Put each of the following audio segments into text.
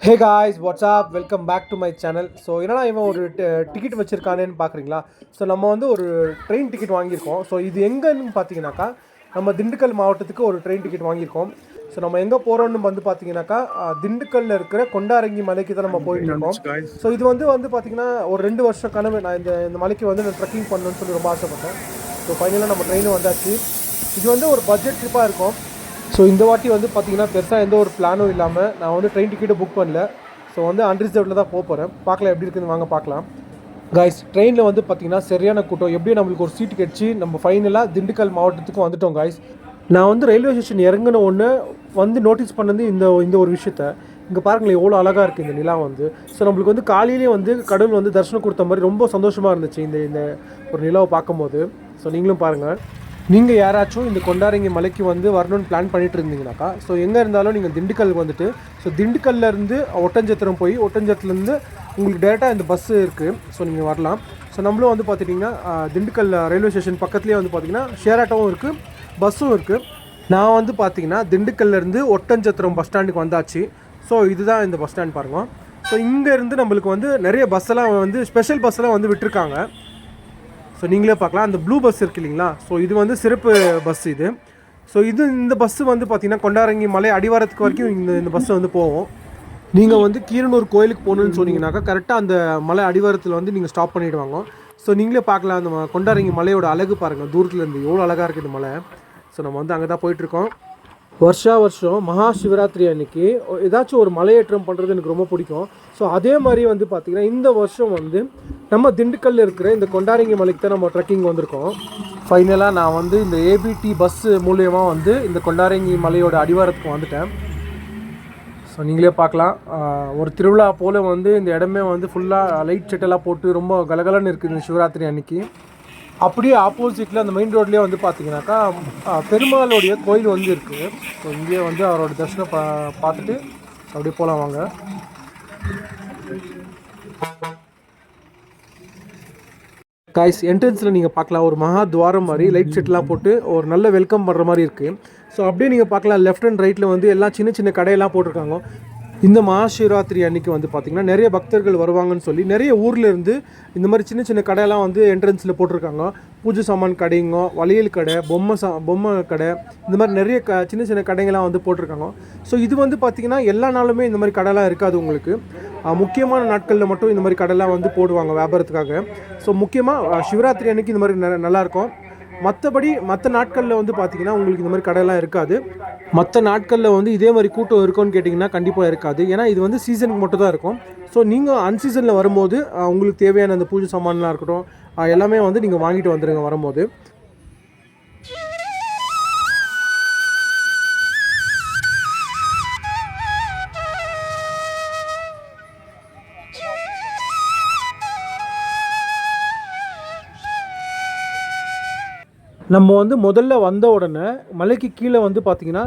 Hey guys what's up welcome back to my channel. So என்னடா இவன் ஒரு டிக்கெட் வச்சுருக்கானேன்னு பார்க்குறீங்களா? ஸோ நம்ம வந்து ஒரு ட்ரெயின் டிக்கெட் வாங்கியிருக்கோம். ஸோ இது எங்கன்னு பார்த்தீங்கன்னாக்கா நம்ம திண்டுக்கல் மாவட்டத்துக்கு ஒரு ட்ரெயின் டிக்கெட் வாங்கியிருக்கோம். ஸோ நம்ம எங்கே போகிறோன்னு வந்து பார்த்தீங்கன்னாக்கா திண்டுக்கல்லில் இருக்கிற கொண்டாரங்கி மலைக்கு தான் நம்ம போயிட்டுருக்கோம். ஸோ இது வந்து பார்த்தீங்கன்னா ஒரு 2 வருஷம் கனவு. நான் இந்த மலைக்கு வந்து நான் ட்ரெக்கிங் பண்ணணும்னு சொல்லி ரொம்ப ஆசைப்பட்டேன். ஸோ ஃபைனலாக நம்ம ட்ரெயினும் வந்தாச்சு. இது வந்து ஒரு பட்ஜெட் ட்ரிப்பாக இருக்கும். ஸோ இந்த வாட்டி வந்து பார்த்திங்கன்னா பெருசாக எந்த ஒரு பிளானும் இல்லாமல் நான் வந்து ட்ரெயின் டிக்கெட்டை புக் பண்ணல. ஸோ வந்து அன்ரிசர்வ்டில் தான் போகிறேன். பார்க்கலாம் எப்படி இருக்குதுன்னு வாங்க பார்க்கலாம். கைஸ், ட்ரெயினில் வந்து பார்த்திங்கன்னா சரியான கூட்டம். எப்படியும் நம்மளுக்கு ஒரு சீட்டு கிடச்சி நம்ம ஃபைனலாக திண்டுக்கல் மாவட்டத்துக்கும் வந்துட்டோம் கைஸ். நான் வந்து ரயில்வே ஸ்டேஷன் இறங்கின ஒன்று வந்து நோட்டீஸ் பண்ணது இந்த ஒரு விஷயத்த. இங்கே பாருங்களேன் எவ்வளோ அழகாக இருக்குது இந்த நிலா வந்து. ஸோ நம்மளுக்கு வந்து காலையிலேயே வந்து கடவுள் வந்து தரிசனம் கொடுத்த மாதிரி ரொம்ப சந்தோஷமாக இருந்துச்சு இந்த ஒரு நிலாவை பார்க்கும்போது. ஸோ நீங்களும் பாருங்கள். நீங்கள் யாராச்சும் இந்த கொண்டாரங்கி மலைக்கு வந்து வரணும்னு பிளான் பண்ணிட்டு இருந்தீங்கன்னாக்கா ஸோ எங்கே இருந்தாலும் நீங்கள் திண்டுக்கலுக்கு வந்துட்டு ஸோ திண்டுக்கல்லேருந்து ஒட்டஞ்சத்திரம் போய் ஒட்டஞ்சத்திலேருந்து உங்களுக்கு டேரெக்டாக இந்த பஸ்ஸு இருக்குது. ஸோ நீங்கள் வரலாம். ஸோ நம்மளும் வந்து பார்த்துட்டிங்கன்னா திண்டுக்கல் ரயில்வே ஸ்டேஷன் பக்கத்துலேயே வந்து பார்த்திங்கன்னா ஷேர் ஆட்டோவும் இருக்குது, பஸ்ஸும் இருக்குது. நான் வந்து பார்த்திங்கன்னா திண்டுக்கல்லேருந்து ஒட்டஞ்சத்திரம் பஸ் ஸ்டாண்டுக்கு வந்தாச்சு. ஸோ இதுதான் இந்த பஸ் ஸ்டாண்ட் பாருங்கள். ஸோ இங்கேருந்து நம்மளுக்கு வந்து நிறைய பஸ்ஸெல்லாம் வந்து ஸ்பெஷல் பஸ்ஸெல்லாம் வந்து விட்டுருக்காங்க. ஸோ நீங்களே பார்க்கலாம். அந்த ப்ளூ பஸ் இருக்குது இல்லைங்களா? ஸோ இது வந்து சிறப்பு பஸ் இது. ஸோ இந்த பஸ்ஸு வந்து பார்த்திங்கன்னா கொண்டாரங்கி மலை அடிவாரத்துக்கு வரைக்கும் இந்த பஸ்ஸு வந்து போகும். நீங்கள் வந்து கீரனூர் கோயிலுக்கு போகணுன்னு சொன்னீங்கன்னாக்கா கரெக்டாக அந்த மலை அடிவாரத்தில் வந்து நீங்கள் ஸ்டாப் பண்ணிவிடுவாங்க. ஸோ நீங்களே பார்க்கலாம் அந்த கொண்டாரங்கி மலையோட அழகு பாருங்கள் தூரத்துலேருந்து எவ்வளோ அழகாக இருக்குது இந்த மலை. ஸோ நம்ம வந்து அங்கே தான் போயிட்டுருக்கோம். வருஷம் மகா சிவராத்திரி அன்னைக்கு ஏதாச்சும் ஒரு மலையேற்றம் பண்ணுறது எனக்கு ரொம்ப பிடிக்கும். ஸோ அதே மாதிரி வந்து பார்த்திங்கன்னா இந்த வருஷம் வந்து நம்ம திண்டுக்கல்லில் இருக்கிற இந்த கொண்டாரங்கி மலைக்கு தான் நம்ம ட்ரெக்கிங் வந்திருக்கோம். ஃபைனலாக நான் வந்து இந்த ஏபிடி பஸ்ஸு மூலியமாக வந்து இந்த கொண்டாரங்கி மலையோட அடிவாரத்துக்கு வந்துட்டேன். ஸோ நீங்களே பார்க்கலாம். ஒரு திருவிழா போல் வந்து இந்த இடமே வந்து ஃபுல்லாக லைட் செட்டெல்லாம் போட்டு ரொம்ப கலகலன்னு இருக்குது இந்த சிவராத்திரி அன்னைக்கு. அப்படியே ஆப்போசிட்டில் அந்த மெயின் ரோட்லேயே வந்து பார்த்தீங்கன்னாக்கா பெருமாளுடைய கோயில் வந்து இருக்குது. ஸோ இங்கேயே வந்து அவரோட தரிசனம் பார்த்துட்டு அப்படியே போகலாம் வாங்க. காய்ஸ், என்ட்ரன்ஸில் நீங்கள் பார்க்கலாம் ஒரு மகா துவாரம் மாதிரி லைட் செட்லாம் போட்டு ஒரு நல்ல வெல்கம் பண்ணுற மாதிரி இருக்குது. ஸோ அப்படியே நீங்கள் பார்க்கலாம் லெஃப்ட் அண்ட் ரைட்டில் வந்து எல்லாம் சின்ன சின்ன கடையெல்லாம் போட்டிருக்காங்க. இந்த மகாசிவராத்திரி அன்றைக்கி வந்து பார்த்திங்கன்னா நிறைய பக்தர்கள் வருவாங்கன்னு சொல்லி நிறைய ஊரில் இருந்து இந்த மாதிரி சின்ன சின்ன கடையெல்லாம் வந்து என்ட்ரன்ஸில் போட்டிருக்காங்க. பூஜை சாமான் கடைங்க, வளையல் கடை, பொம்மை கடை, இந்த மாதிரி நிறைய சின்ன சின்ன கடைங்கள்லாம் வந்து போட்டிருக்காங்க. ஸோ இது வந்து பார்த்திங்கன்னா எல்லா நாளுமே இந்த மாதிரி கடைலாம் இருக்காது உங்களுக்கு. முக்கியமான நாட்களில் மட்டும் இந்த மாதிரி கடைலாம் வந்து போடுவாங்க வியாபாரத்துக்காக. ஸோ முக்கியமாக சிவராத்திரி அன்றைக்கி இந்த மாதிரி நல்லாயிருக்கும். மற்றபடி மற்ற நாட்களில் வந்து பார்த்திங்கன்னா உங்களுக்கு இந்த மாதிரி கடையெல்லாம் இருக்காது. மற்ற நாட்களில் வந்து இதே மாதிரி கூட்டம் இருக்கும்னு கேட்டிங்கன்னா கண்டிப்பாக இருக்காது. ஏன்னா இது வந்து சீசனுக்கு மட்டும் தான் இருக்கும். ஸோ நீங்கள் அன்சீசனில் வரும்போது உங்களுக்கு தேவையான அந்த பூஜை சாமான்லாம் இருக்கட்டும் எல்லாமே வந்து நீங்கள் வாங்கிட்டு வந்துடுங்க வரும்போது. நம்ம வந்து முதல்ல வந்த உடனே மலைக்கு கீழே வந்து பார்த்திங்கன்னா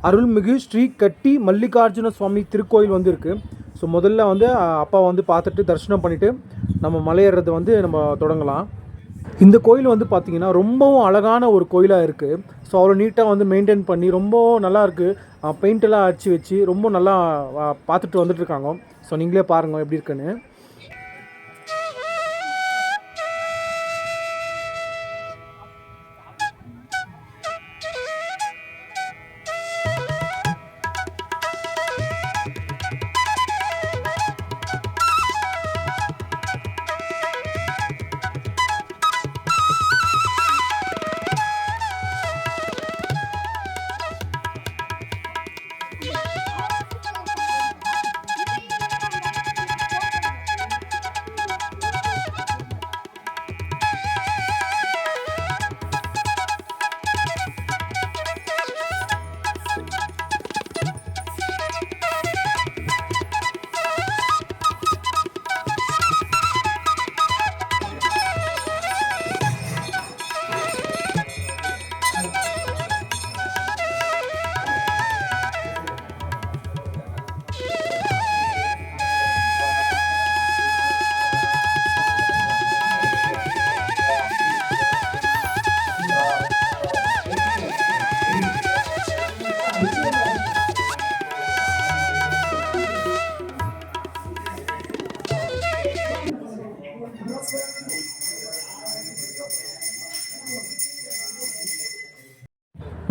அருள்மிகு ஸ்ரீ கட்டி மல்லிகார்ஜுன சுவாமி திருக்கோயில் வந்து இருக்குது. ஸோ முதல்ல வந்து அப்பா வந்து பார்த்துட்டு தரிசனம் பண்ணிவிட்டு நம்ம மலையேறது வந்து நம்ம தொடங்கலாம். இந்த கோயில் வந்து பார்த்திங்கன்னா ரொம்பவும் அழகான ஒரு கோயிலாக இருக்குது. ஸோ அவ்வளோ நீட்டாக வந்து மெயின்டைன் பண்ணி ரொம்பவும் நல்லாயிருக்கு. பெயிண்டெல்லாம் அடித்து வச்சு ரொம்ப நல்லா பார்த்துட்டு வந்துட்டுருக்காங்க. ஸோ நீங்களே பாருங்கள் எப்படி இருக்குன்னு.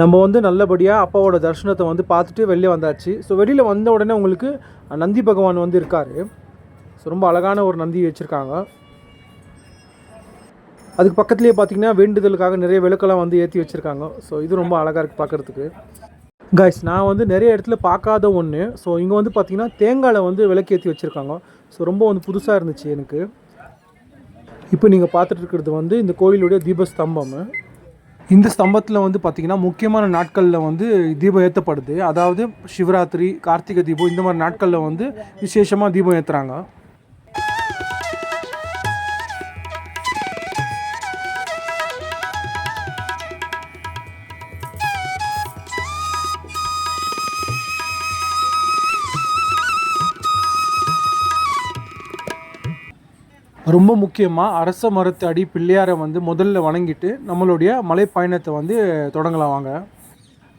நம்ம வந்து நல்லபடியாக அப்பாவோட தரிசனத்தை வந்து பார்த்துட்டு வெளியே வந்தாச்சு. ஸோ வெளியில் வந்த உடனே உங்களுக்கு நந்தி பகவான் வந்து இருக்கார். ஸோ ரொம்ப அழகான ஒரு நந்தி வச்சுருக்காங்க. அதுக்கு பக்கத்துலேயே பார்த்திங்கன்னா வேண்டுதலுக்காக நிறைய விளக்கெல்லாம் வந்து ஏற்றி வச்சுருக்காங்க. ஸோ இது ரொம்ப அழகாக இருக்குது பார்க்குறதுக்கு. கைஸ், நான் வந்து நிறைய இடத்துல பார்க்காத ஒன்று. ஸோ இங்கே வந்து பார்த்திங்கன்னா தேங்காயில் வந்து விளக்கேற்றி வச்சுருக்காங்க. ஸோ ரொம்ப வந்து புதுசாக இருந்துச்சு எனக்கு. இப்போ நீங்கள் பார்த்துட்டு இருக்கிறது வந்து இந்த கோயிலுடைய தீபஸ்தம்பம். இந்த ஸ்தம்பத்தில் வந்து பார்த்திங்கன்னா முக்கியமான நாட்களில் வந்து தீபம் ஏற்றப்படுது. அதாவது சிவராத்திரி, கார்த்திகை தீபம் இந்த மாதிரி நாட்களில் வந்து விசேஷமாக தீபம் ஏற்றுறாங்க. ரொம்ப முக்கியமாக அரச மரத்து அடி பிள்ளையாரை வந்து முதல்ல வணங்கிட்டு நம்மளுடைய மலை பயணத்தை வந்து தொடங்கலாம் வாங்க.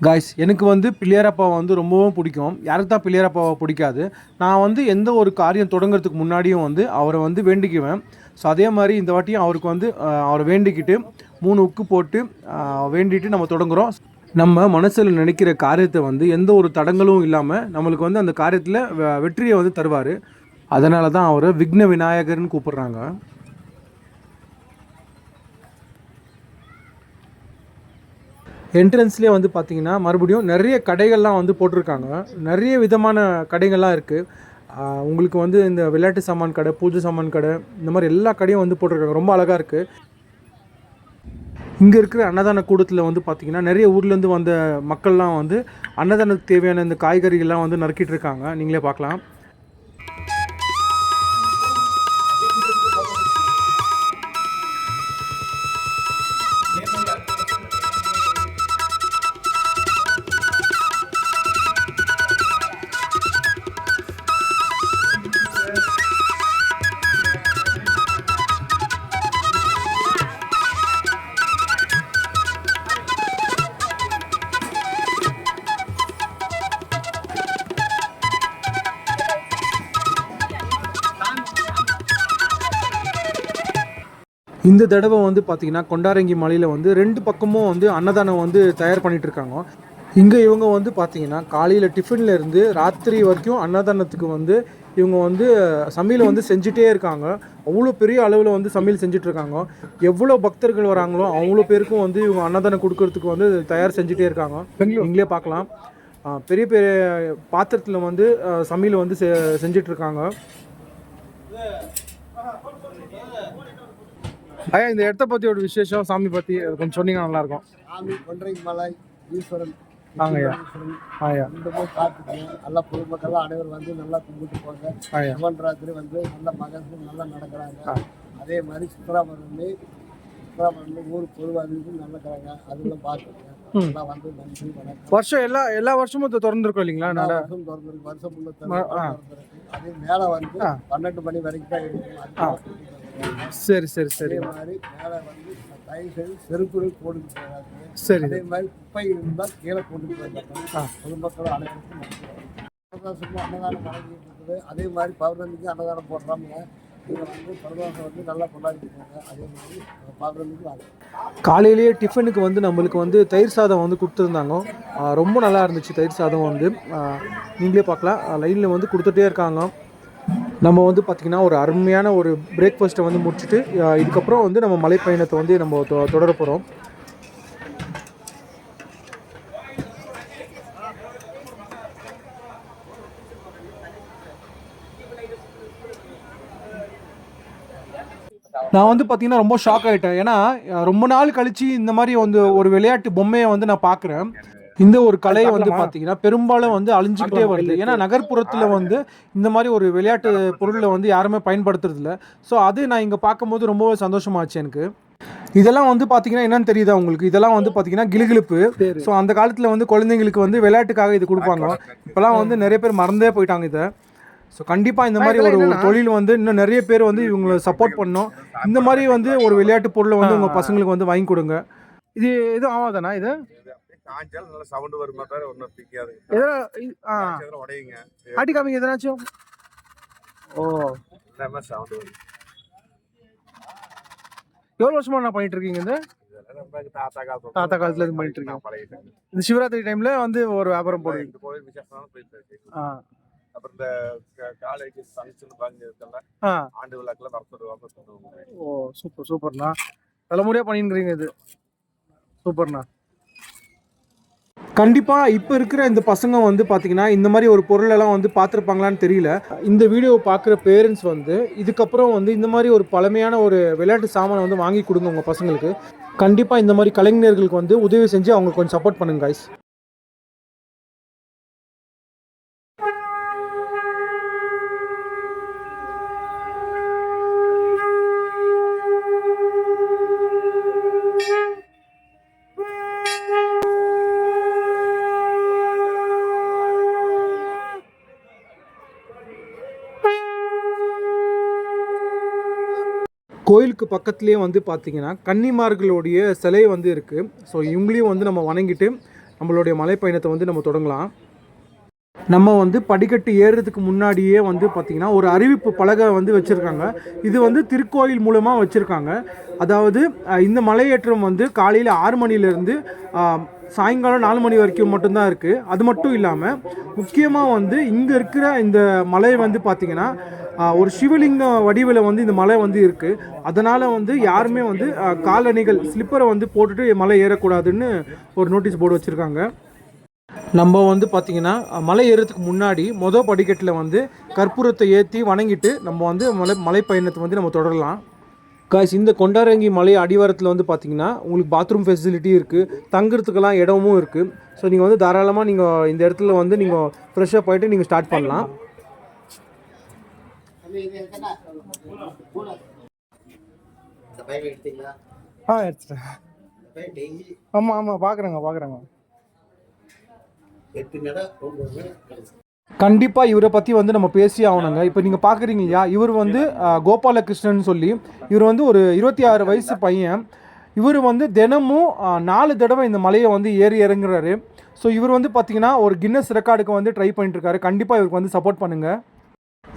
காய்ஸ், எனக்கு வந்து பிள்ளையாரப்பாவை வந்து ரொம்பவும் பிடிக்கும். யாருக்கு தான் பிள்ளையாரப்பாவை பிடிக்காது? நான் வந்து எந்த ஒரு காரியம் தொடங்குறதுக்கு முன்னாடியும் வந்து அவரை வந்து வேண்டிக்குவேன். ஸோ அதே மாதிரி இந்த வாட்டியும் அவருக்கு வந்து அவரை வேண்டிக்கிட்டு 3 உக்கு போட்டு வேண்டிட்டு நம்ம தொடங்குகிறோம். நம்ம மனசில் நினைக்கிற காரியத்தை வந்து எந்த ஒரு தடங்களும் இல்லாமல் நம்மளுக்கு வந்து அந்த காரியத்தில் வெற்றியை வந்து தருவார். அதனால தான் அவரை விக்ன விநாயகர்னு கூப்பிட்றாங்க. என்ட்ரன்ஸ்லேயே வந்து பார்த்திங்கன்னா மறுபடியும் நிறைய கடைகள்லாம் வந்து போட்டிருக்காங்க. நிறைய விதமான கடைகள்லாம் இருக்குது. உங்களுக்கு வந்து இந்த விளையாட்டு சாமான் கடை, பூஜை சாமான் கடை, இந்த மாதிரி எல்லா கடையும் வந்து போட்டிருக்காங்க. ரொம்ப அழகாக இருக்குது. இங்கே இருக்கிற அன்னதான கூடத்தில் வந்து பார்த்திங்கன்னா நிறைய ஊர்லேருந்து வந்த மக்கள்லாம் வந்து அன்னதானத்துக்கு தேவையான இந்த காய்கறிகள்லாம் வந்து நறுக்கிட்டு இருக்காங்க. நீங்களே பார்க்கலாம். இந்த தடவை வந்து பார்த்திங்கன்னா கொண்டாரங்கி மலையில் வந்து 2 பக்கமும் வந்து அன்னதானம் வந்து தயார் பண்ணிகிட்ருக்காங்க. இங்கே இவங்க வந்து பார்த்திங்கன்னா காலையில் டிஃபனில் இருந்து ராத்திரி வரைக்கும் அன்னதானத்துக்கு வந்து இவங்க வந்து சமையலை வந்து செஞ்சுட்டே இருக்காங்க. அவ்வளோ பெரிய அளவில் வந்து சமையல் செஞ்சிட்ருக்காங்க. எவ்வளோ பக்தர்கள் வராங்களோ அவ்வளோ பேருக்கும் வந்து இவங்க அன்னதானம் கொடுக்கறதுக்கு வந்து தயார் செஞ்சுட்டே இருக்காங்க. நீங்களே பார்க்கலாம். பெரிய பெரிய பாத்திரத்தில் வந்து சமையல் வந்து செஞ்சிட்ருக்காங்க. ஐயா, இந்த இடத்த பற்றி ஒரு விசேஷம், சாமி பற்றி கொஞ்சம் சொன்னீங்கன்னா நல்லாயிருக்கும். சாமி கொன்றைக்கு மலை ஈஸ்வரன் ஆங்கய்யா. ஆயா இந்த போய் பார்த்துக்கணும். நல்லா பொதுமக்கள்லாம் அனைவரும் வந்து நல்லா கும்பிட்டு போங்க. சிவன்ராத்திரி வந்து நல்ல மகசூல் நல்லா நடக்கிறாங்க. அதே மாதிரி சுற்றுலாமரணி ஊர் பொதுவாக நடக்கிறாங்க. அதெல்லாம் பார்த்துக்கோங்க. எல்லாம் வந்து நன்றி வணக்கம். வருஷம் எல்லா வருஷமும் திறந்துருக்கோம் இல்லைங்களா? வருஷம் திறந்துருக்கு. வருஷம் முள்ள திறந்துருக்கு. அதே மேலே வந்து 12 மணி வரைக்கும் தான் இருக்கும். சரி சரி சரி. அதே மாதிரி மேலே வந்து தயவு செய்து செருப்புகள் போட்டுட்டு போயிடாது. சரி. அதே மாதிரி குப்பை இருந்தால் கீழே போட்டுட்டு போயிட்டாங்க. பொதுமக்கள் அனைவருக்கும் பிரதோஷமும் அன்னதானம் வழங்கிட்டு இருக்குது. அதே மாதிரி பௌர்ணமிக்கு அன்னதானம் போடுறாங்க. இதில் வந்து பிரதோஷம் வந்து நல்லா கொண்டாடிட்டு போங்க. அதே மாதிரி பௌர்ணமிக்கு வாங்க. காலையிலேயே டிஃபனுக்கு வந்து நம்மளுக்கு வந்து தயிர் சாதம் வந்து கொடுத்துருந்தாங்க. ரொம்ப நல்லா இருந்துச்சு. தயிர் சாதம் வந்து நீங்களே பார்க்கலாம். லைனில் வந்து கொடுத்துட்டே இருக்காங்க. நம்ம வந்து பார்த்திங்கன்னா ஒரு அருமையான ஒரு பிரேக்ஃபாஸ்ட்டை வந்து முடிச்சுட்டு இதுக்கப்புறம் வந்து நம்ம மலை பயணத்தை வந்து நம்ம தொடர போகிறோம். நான் வந்து பார்த்திங்கன்னா ரொம்ப ஷாக் ஆகிட்டேன். ஏன்னா ரொம்ப நாள் கழித்து இந்த மாதிரி வந்து ஒரு விளையாட்டு பொம்மையை வந்து நான் பார்க்குறேன். இந்த ஒரு கலை வந்து பார்த்தீங்கன்னா பெரும்பாலும் வந்து அழிஞ்சிக்கிட்டே வருது. ஏன்னா நகர்ப்புறத்தில் வந்து இந்த மாதிரி ஒரு விளையாட்டு பொருளை வந்து யாருமே பயன்படுத்துறது இல்லை. ஸோ அது நான் இங்கே பார்க்கும்போது ரொம்பவே சந்தோஷமாச்சு எனக்கு. இதெல்லாம் வந்து பார்த்தீங்கன்னா என்னன்னு தெரியுதா உங்களுக்கு? இதெல்லாம் வந்து பார்த்தீங்கன்னா கிளுகிழுப்பு. ஸோ அந்த காலத்தில் வந்து குழந்தைங்களுக்கு வந்து விளையாட்டுக்காக இது கொடுப்பாங்க. இப்போலாம் வந்து நிறைய பேர் மறந்தே போயிட்டாங்க இதை. ஸோ கண்டிப்பாக இந்த மாதிரி ஒரு தொழில் வந்து இன்னும் நிறைய பேர் வந்து இவங்களை சப்போர்ட் பண்ணணும். இந்த மாதிரி வந்து ஒரு விளையாட்டு பொருளை வந்து உங்கள் பசங்களுக்கு வந்து வாங்கி கொடுங்க. இது எதுவும் ஆகாதாண்ணா? இது காஞ்சால் நல்ல சவுண்ட் வருமா தவிர ஒன்றும் பிக்காது. எதனா உடையுங்க. ஆட்டி காமிங்க எதனாச்சும். ஓ, எல்லாமே சவுண்ட் வரும். எவ்வளோ வருஷமா நான் பண்ணிட்டு இருக்கீங்க? இந்த நம்ம தாத்தா காலத்துல தாத்தா காலத்துல இருந்து பண்ணிட்டு இருக்கீங்க. நான் பழகிட்டேன். இந்த சிவராத்திரி டைம்ல வந்து ஒரு வியாபாரம் போடுவீங்க. இந்த கோயில் விசேஷம் போயிட்டு இருக்கு. ஆ அப்புறம் இந்த காலேஜ் ஃபங்க்ஷன் பாங்க இருக்கல ஆ ஆண்டு விழாக்கெல்லாம் வரத்து வாபஸ் பண்ணுவாங்க. ஓ சூப்பர் சூப்பர்ண்ணா. தலைமுறையாக பண்ணிருக்கிறீங்க இது. சூப்பர்ண்ணா. கண்டிப்பாக இப்போ இருக்கிற இந்த பசங்க வந்து பார்த்தீங்கன்னா இந்த மாதிரி ஒரு பொருளெல்லாம் வந்து பார்த்துருப்பாங்களான்னு தெரியல. இந்த வீடியோவை பார்க்குற பேரண்ட்ஸ் வந்து இதுக்கப்புறம் வந்து இந்த மாதிரி ஒரு பழமையான ஒரு விளையாட்டு சாமானை வந்து வாங்கி கொடுங்க உங்கள் பசங்களுக்கு. கண்டிப்பாக இந்த மாதிரி கலைஞர்களுக்கு வந்து உதவி செஞ்சு அவங்களுக்கு கொஞ்சம் சப்போர்ட் பண்ணுங்க guys. கோயிலுக்கு பக்கத்துலேயே வந்து பார்த்தீங்கன்னா கன்னிமார்களுடைய சிலை வந்து இருக்குது. ஸோ இவங்களையும் வந்து நம்ம வணங்கிட்டு நம்மளுடைய மலைப்பயணத்தை வந்து நம்ம தொடங்கலாம். நம்ம வந்து படிக்கட்டு ஏறுறதுக்கு முன்னாடியே வந்து பார்த்திங்கன்னா ஒரு அறிவிப்பு பலகை வந்து வச்சுருக்காங்க. இது வந்து திருக்கோயில் மூலமாக வச்சுருக்காங்க. அதாவது இந்த மலையேற்றம் வந்து காலையில் 6 மணிலேருந்து சாயங்காலம் 4 மணி வரைக்கும் மட்டும்தான் இருக்குது. அது மட்டும் இல்லாமல் முக்கியமாக வந்து இங்கே இருக்கிற இந்த மலை வந்து பார்த்திங்கன்னா ஒரு சிவலிங்க வடிவில் வந்து இந்த மலை வந்து இருக்குது. அதனால் வந்து யாருமே வந்து காலணிகள் ஸ்லிப்பரை வந்து போட்டுட்டு மலை ஏறக்கூடாதுன்னு ஒரு நோட்டீஸ் போர்டு வச்சுருக்காங்க. நம்ம வந்து பார்த்திங்கன்னா மலை ஏறதுக்கு முன்னாடி படிக்கட்டில் வந்து கற்பூரத்தை ஏற்றி வணங்கிட்டு நம்ம வந்து மலை பயணத்தை வந்து நம்ம தொடரலாம். காய்ஸ், இந்த கொண்டாரங்கி மலை அடிவாரத்தில் வந்து பார்த்திங்கன்னா உங்களுக்கு பாத்ரூம் ஃபெசிலிட்டி இருக்குது, தங்குறதுக்கெல்லாம் இடமும் இருக்குது. ஸோ நீங்கள் வந்து தாராளமாக நீங்கள் இந்த இடத்துல வந்து நீங்கள் ஃப்ரெஷ்ஷாக போயிட்டு நீங்கள் ஸ்டார்ட் பண்ணலாம். எடுத்துட்டேன். ஆமாம் ஆமாம் பார்க்குறேங்க. கண்டிப்பாக இவரை பற்றி வந்து நம்ம பேசி ஆகணுங்க. இப்போ நீங்கள் பார்க்குறீங்க இல்லையா, இவர் வந்து கோபாலகிருஷ்ணன் சொல்லி, இவர் வந்து ஒரு 26 வயசு பையன். இவர் வந்து தினமும் 4 தடவை இந்த மலையை வந்து ஏறி இறங்குறாரு. ஸோ இவர் வந்து பார்த்திங்கன்னா ஒரு கின்னஸ் ரெக்கார்டுக்கு வந்து ட்ரை பண்ணிட்டுருக்காரு. கண்டிப்பாக இவருக்கு வந்து சப்போர்ட் பண்ணுங்கள்.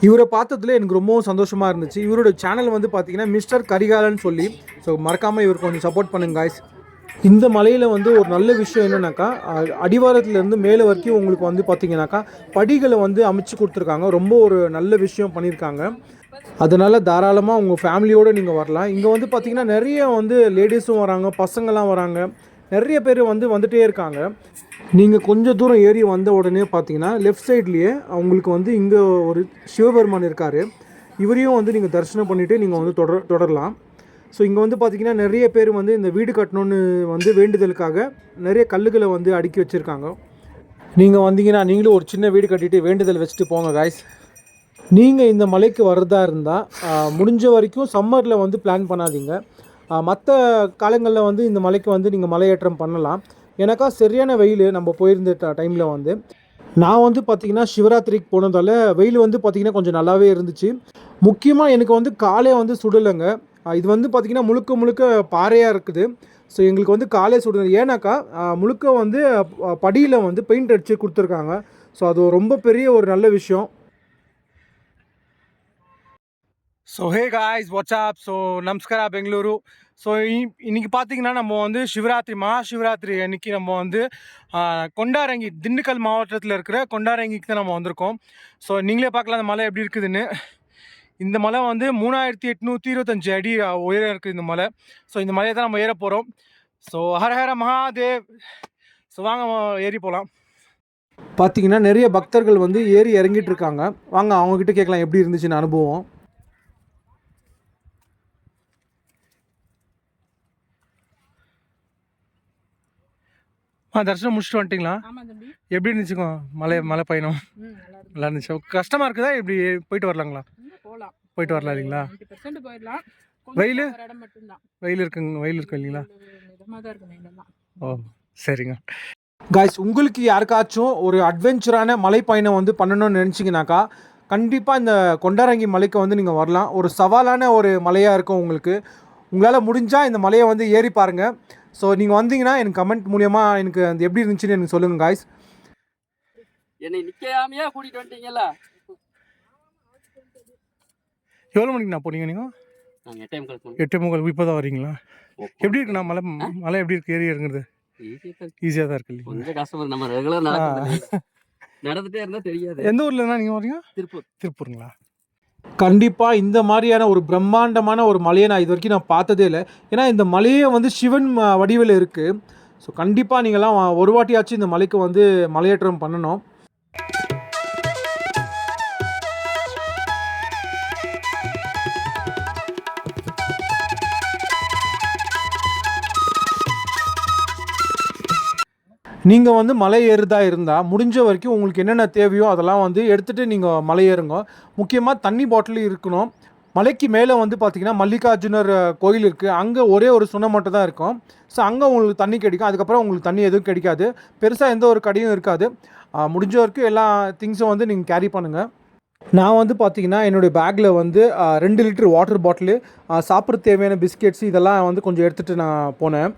இவரை பார்த்ததுல எனக்கு ரொம்பவும் சந்தோஷமாக இருந்துச்சு. இவரோட சேனல் வந்து பார்த்திங்கன்னா மிஸ்டர் கரிகாலன்னு சொல்லி. ஸோ மறக்காமல் இவருக்கு கொஞ்சம் சப்போர்ட் பண்ணுங்க காய்ஸ். இந்த மலையில் வந்து ஒரு நல்ல விஷயம் என்னென்னாக்கா, அடிவாரத்துலேருந்து மேலே வரைக்கும் உங்களுக்கு வந்து பார்த்திங்கனாக்கா படிகளை வந்து அமைச்சு கொடுத்துருக்காங்க. ரொம்ப ஒரு நல்ல விஷயம் பண்ணியிருக்காங்க. அதனால் தாராளமாக உங்கள் ஃபேமிலியோடு நீங்கள் வரலாம். இங்கே வந்து பார்த்திங்கன்னா நிறைய வந்து லேடிஸும் வராங்க, பசங்கள்லாம் வராங்க, நிறைய பேர் வந்துகிட்டே இருக்காங்க. நீங்கள் கொஞ்சம் தூரம் ஏறி வந்த உடனே பார்த்தீங்கன்னா லெஃப்ட் சைட்லேயே அவங்களுக்கு வந்து இங்கே ஒரு சிவபெருமான் இருக்கார். இவரையும் வந்து நீங்கள் தரிசனம் பண்ணிவிட்டு நீங்கள் வந்து தொடரலாம். ஸோ இங்கே வந்து பார்த்திங்கன்னா நிறைய பேர் வந்து இந்த வீடு கட்டணுன்னு வந்து வேண்டுதலுக்காக நிறைய கல்லுகளை வந்து அடுக்கி வச்சுருக்காங்க. நீங்கள் வந்தீங்கன்னா நீங்களும் ஒரு சின்ன வீடு கட்டிட்டு வேண்டுதல் வச்சுட்டு போங்க காய்ஸ். நீங்கள் இந்த மலைக்கு வர்றதா இருந்தால் முடிஞ்ச வரைக்கும் சம்மரில் வந்து பிளான் பண்ணாதீங்க. மற்ற காலங்களில் வந்து இந்த மலைக்கு வந்து நீங்கள் மலையேற்றம் பண்ணலாம். எனக்கா சரியான வெயில் நம்ம போயிருந்த டைமில் வந்து நான் வந்து பார்த்திங்கன்னா சிவராத்திரிக்கு போனதால் வெயில் வந்து பார்த்திங்கன்னா கொஞ்சம் நல்லாவே இருந்துச்சு. முக்கியமாக எனக்கு வந்து காலே வந்து சுடலைங்க. இது வந்து பார்த்திங்கன்னா முழுக்க பாறையாக இருக்குது. ஸோ எங்களுக்கு வந்து காலே சுடுது. ஏன்னாக்கா முழுக்க வந்து படியில் வந்து பெயிண்ட் அடித்து கொடுத்துருக்காங்க. ஸோ அது ரொம்ப பெரிய ஒரு நல்ல விஷயம். So hey guys, what's up. So நமஸ்காரா பெங்களூரு. ஸோ இன்றைக்கி பார்த்திங்கன்னா நம்ம வந்து மகாசிவராத்திரி அன்றைக்கி நம்ம வந்து கொண்டாரங்கி, திண்டுக்கல் மாவட்டத்தில் இருக்கிற கொண்டாரங்கிக்கு தான் நம்ம வந்திருக்கோம். ஸோ நீங்களே பார்க்கலாம் அந்த மலை எப்படி இருக்குதுன்னு. இந்த மலை வந்து 3825 அடி உயரம் இருக்குது இந்த மலை. ஸோ இந்த மலையை தான் நம்ம ஏற போகிறோம். ஸோ ஹர மகாதேவ். ஸோ வாங்க ஏறி போகலாம். பார்த்திங்கன்னா நிறைய பக்தர்கள் வந்து ஏறி இறங்கிட்டு இருக்காங்க. வாங்க அவங்கக்கிட்ட கேட்கலாம் எப்படி இருந்துச்சுன்னு அனுபவம். தரிசனம் முடிச்சுட்டு வந்துட்டிங்களா? எப்படி இருந்துச்சுக்கோ மலை பயணம்? நல்லா இருந்துச்சு. கஷ்டமாக இருக்குதா? எப்படி போயிட்டு வரலாங்களா? போயிட்டு வரலாம் இல்லைங்களா? வெயில் இருக்கு இல்லைங்களா? ஓ சரிங்க காய்ஸ், உங்களுக்கு யாருக்காச்சும் ஒரு அட்வென்ச்சரான மலை பயணம் வந்து பண்ணணும்னு நினச்சிங்கனாக்கா கண்டிப்பாக இந்த கொண்டாரங்கி மலைக்கு வந்து நீங்கள் வரலாம். ஒரு சவாலான ஒரு மலையாக இருக்கும் உங்களுக்கு. உங்களால் முடிஞ்சால் இந்த மலையை வந்து ஏறி பாருங்கள். ஸோ நீங்கள் வந்தீங்கன்னா எனக்கு கமெண்ட் மூலியமாக எனக்கு அந்த எப்படி இருந்துச்சுன்னு எனக்கு சொல்லுங்கள் காய்ஸ். என்னை நிற்காமையா கூட்டிகிட்டு வந்துட்டீங்கல்ல. எவ்வளோ மணிக்கு நான் போனீங்க நீங்கள்? நாங்கள் 8 போனோம். 8:45 இப்போ தான் வரீங்களா? எப்படி இருக்குண்ணா மலை? மலை எப்படி இருக்கு? ஏறி இறங்குறது ஈஸியாக தான் இருக்கு இல்லைங்களா? கொஞ்சம் கஷ்டம். நம்ம ரெகுலர் நடந்துட்டே இருந்தால் தெரியாது. எந்த ஊர்லன்னா நீங்கள் வரீங்க? திருப்பூர். திருப்பூருங்களா? கண்டிப்பாக இந்த மாதிரியான ஒரு பிரம்மாண்டமான ஒரு மலையை நான் இது வரைக்கும் நான் பார்த்ததே இல்லை. ஏன்னா இந்த மலையே வந்து சிவன் வடிவில் இருக்குது. ஸோ கண்டிப்பாக நீங்கள்லாம் ஒரு வாட்டியாச்சும் இந்த மலைக்கு வந்து மலையேற்றம் பண்ணணும். நீங்கள் வந்து மலை ஏறுதா இருந்தால் முடிஞ்ச வரைக்கும் உங்களுக்கு என்னென்ன தேவையோ அதெல்லாம் வந்து எடுத்துகிட்டு நீங்கள் மலை ஏறுங்க. முக்கியமாக தண்ணி பாட்டில் இருக்கணும். மலைக்கு மேலே வந்து பார்த்திங்கன்னா மல்லிகார்ஜுனர் கோயில் இருக்குது. அங்கே ஒரே ஒரு சுனை மட்டும் தான் இருக்கும். ஸோ அங்கே உங்களுக்கு தண்ணி கிடைக்கும். அதுக்கப்புறம் உங்களுக்கு தண்ணி எதுவும் கிடைக்காது. பெருசாக எந்த ஒரு கடையும் இருக்காது. முடிஞ்ச வரைக்கும் எல்லா திங்ஸும் வந்து நீங்கள் கேரி பண்ணுங்கள். நான் வந்து பார்த்திங்கன்னா என்னுடைய பேக்கில் வந்து 2 லிட்டர் வாட்டர் பாட்டிலு, சாப்பிட்ற தேவையான பிஸ்கெட்ஸ் இதெல்லாம் வந்து கொஞ்சம் எடுத்துகிட்டு நான் போனேன்.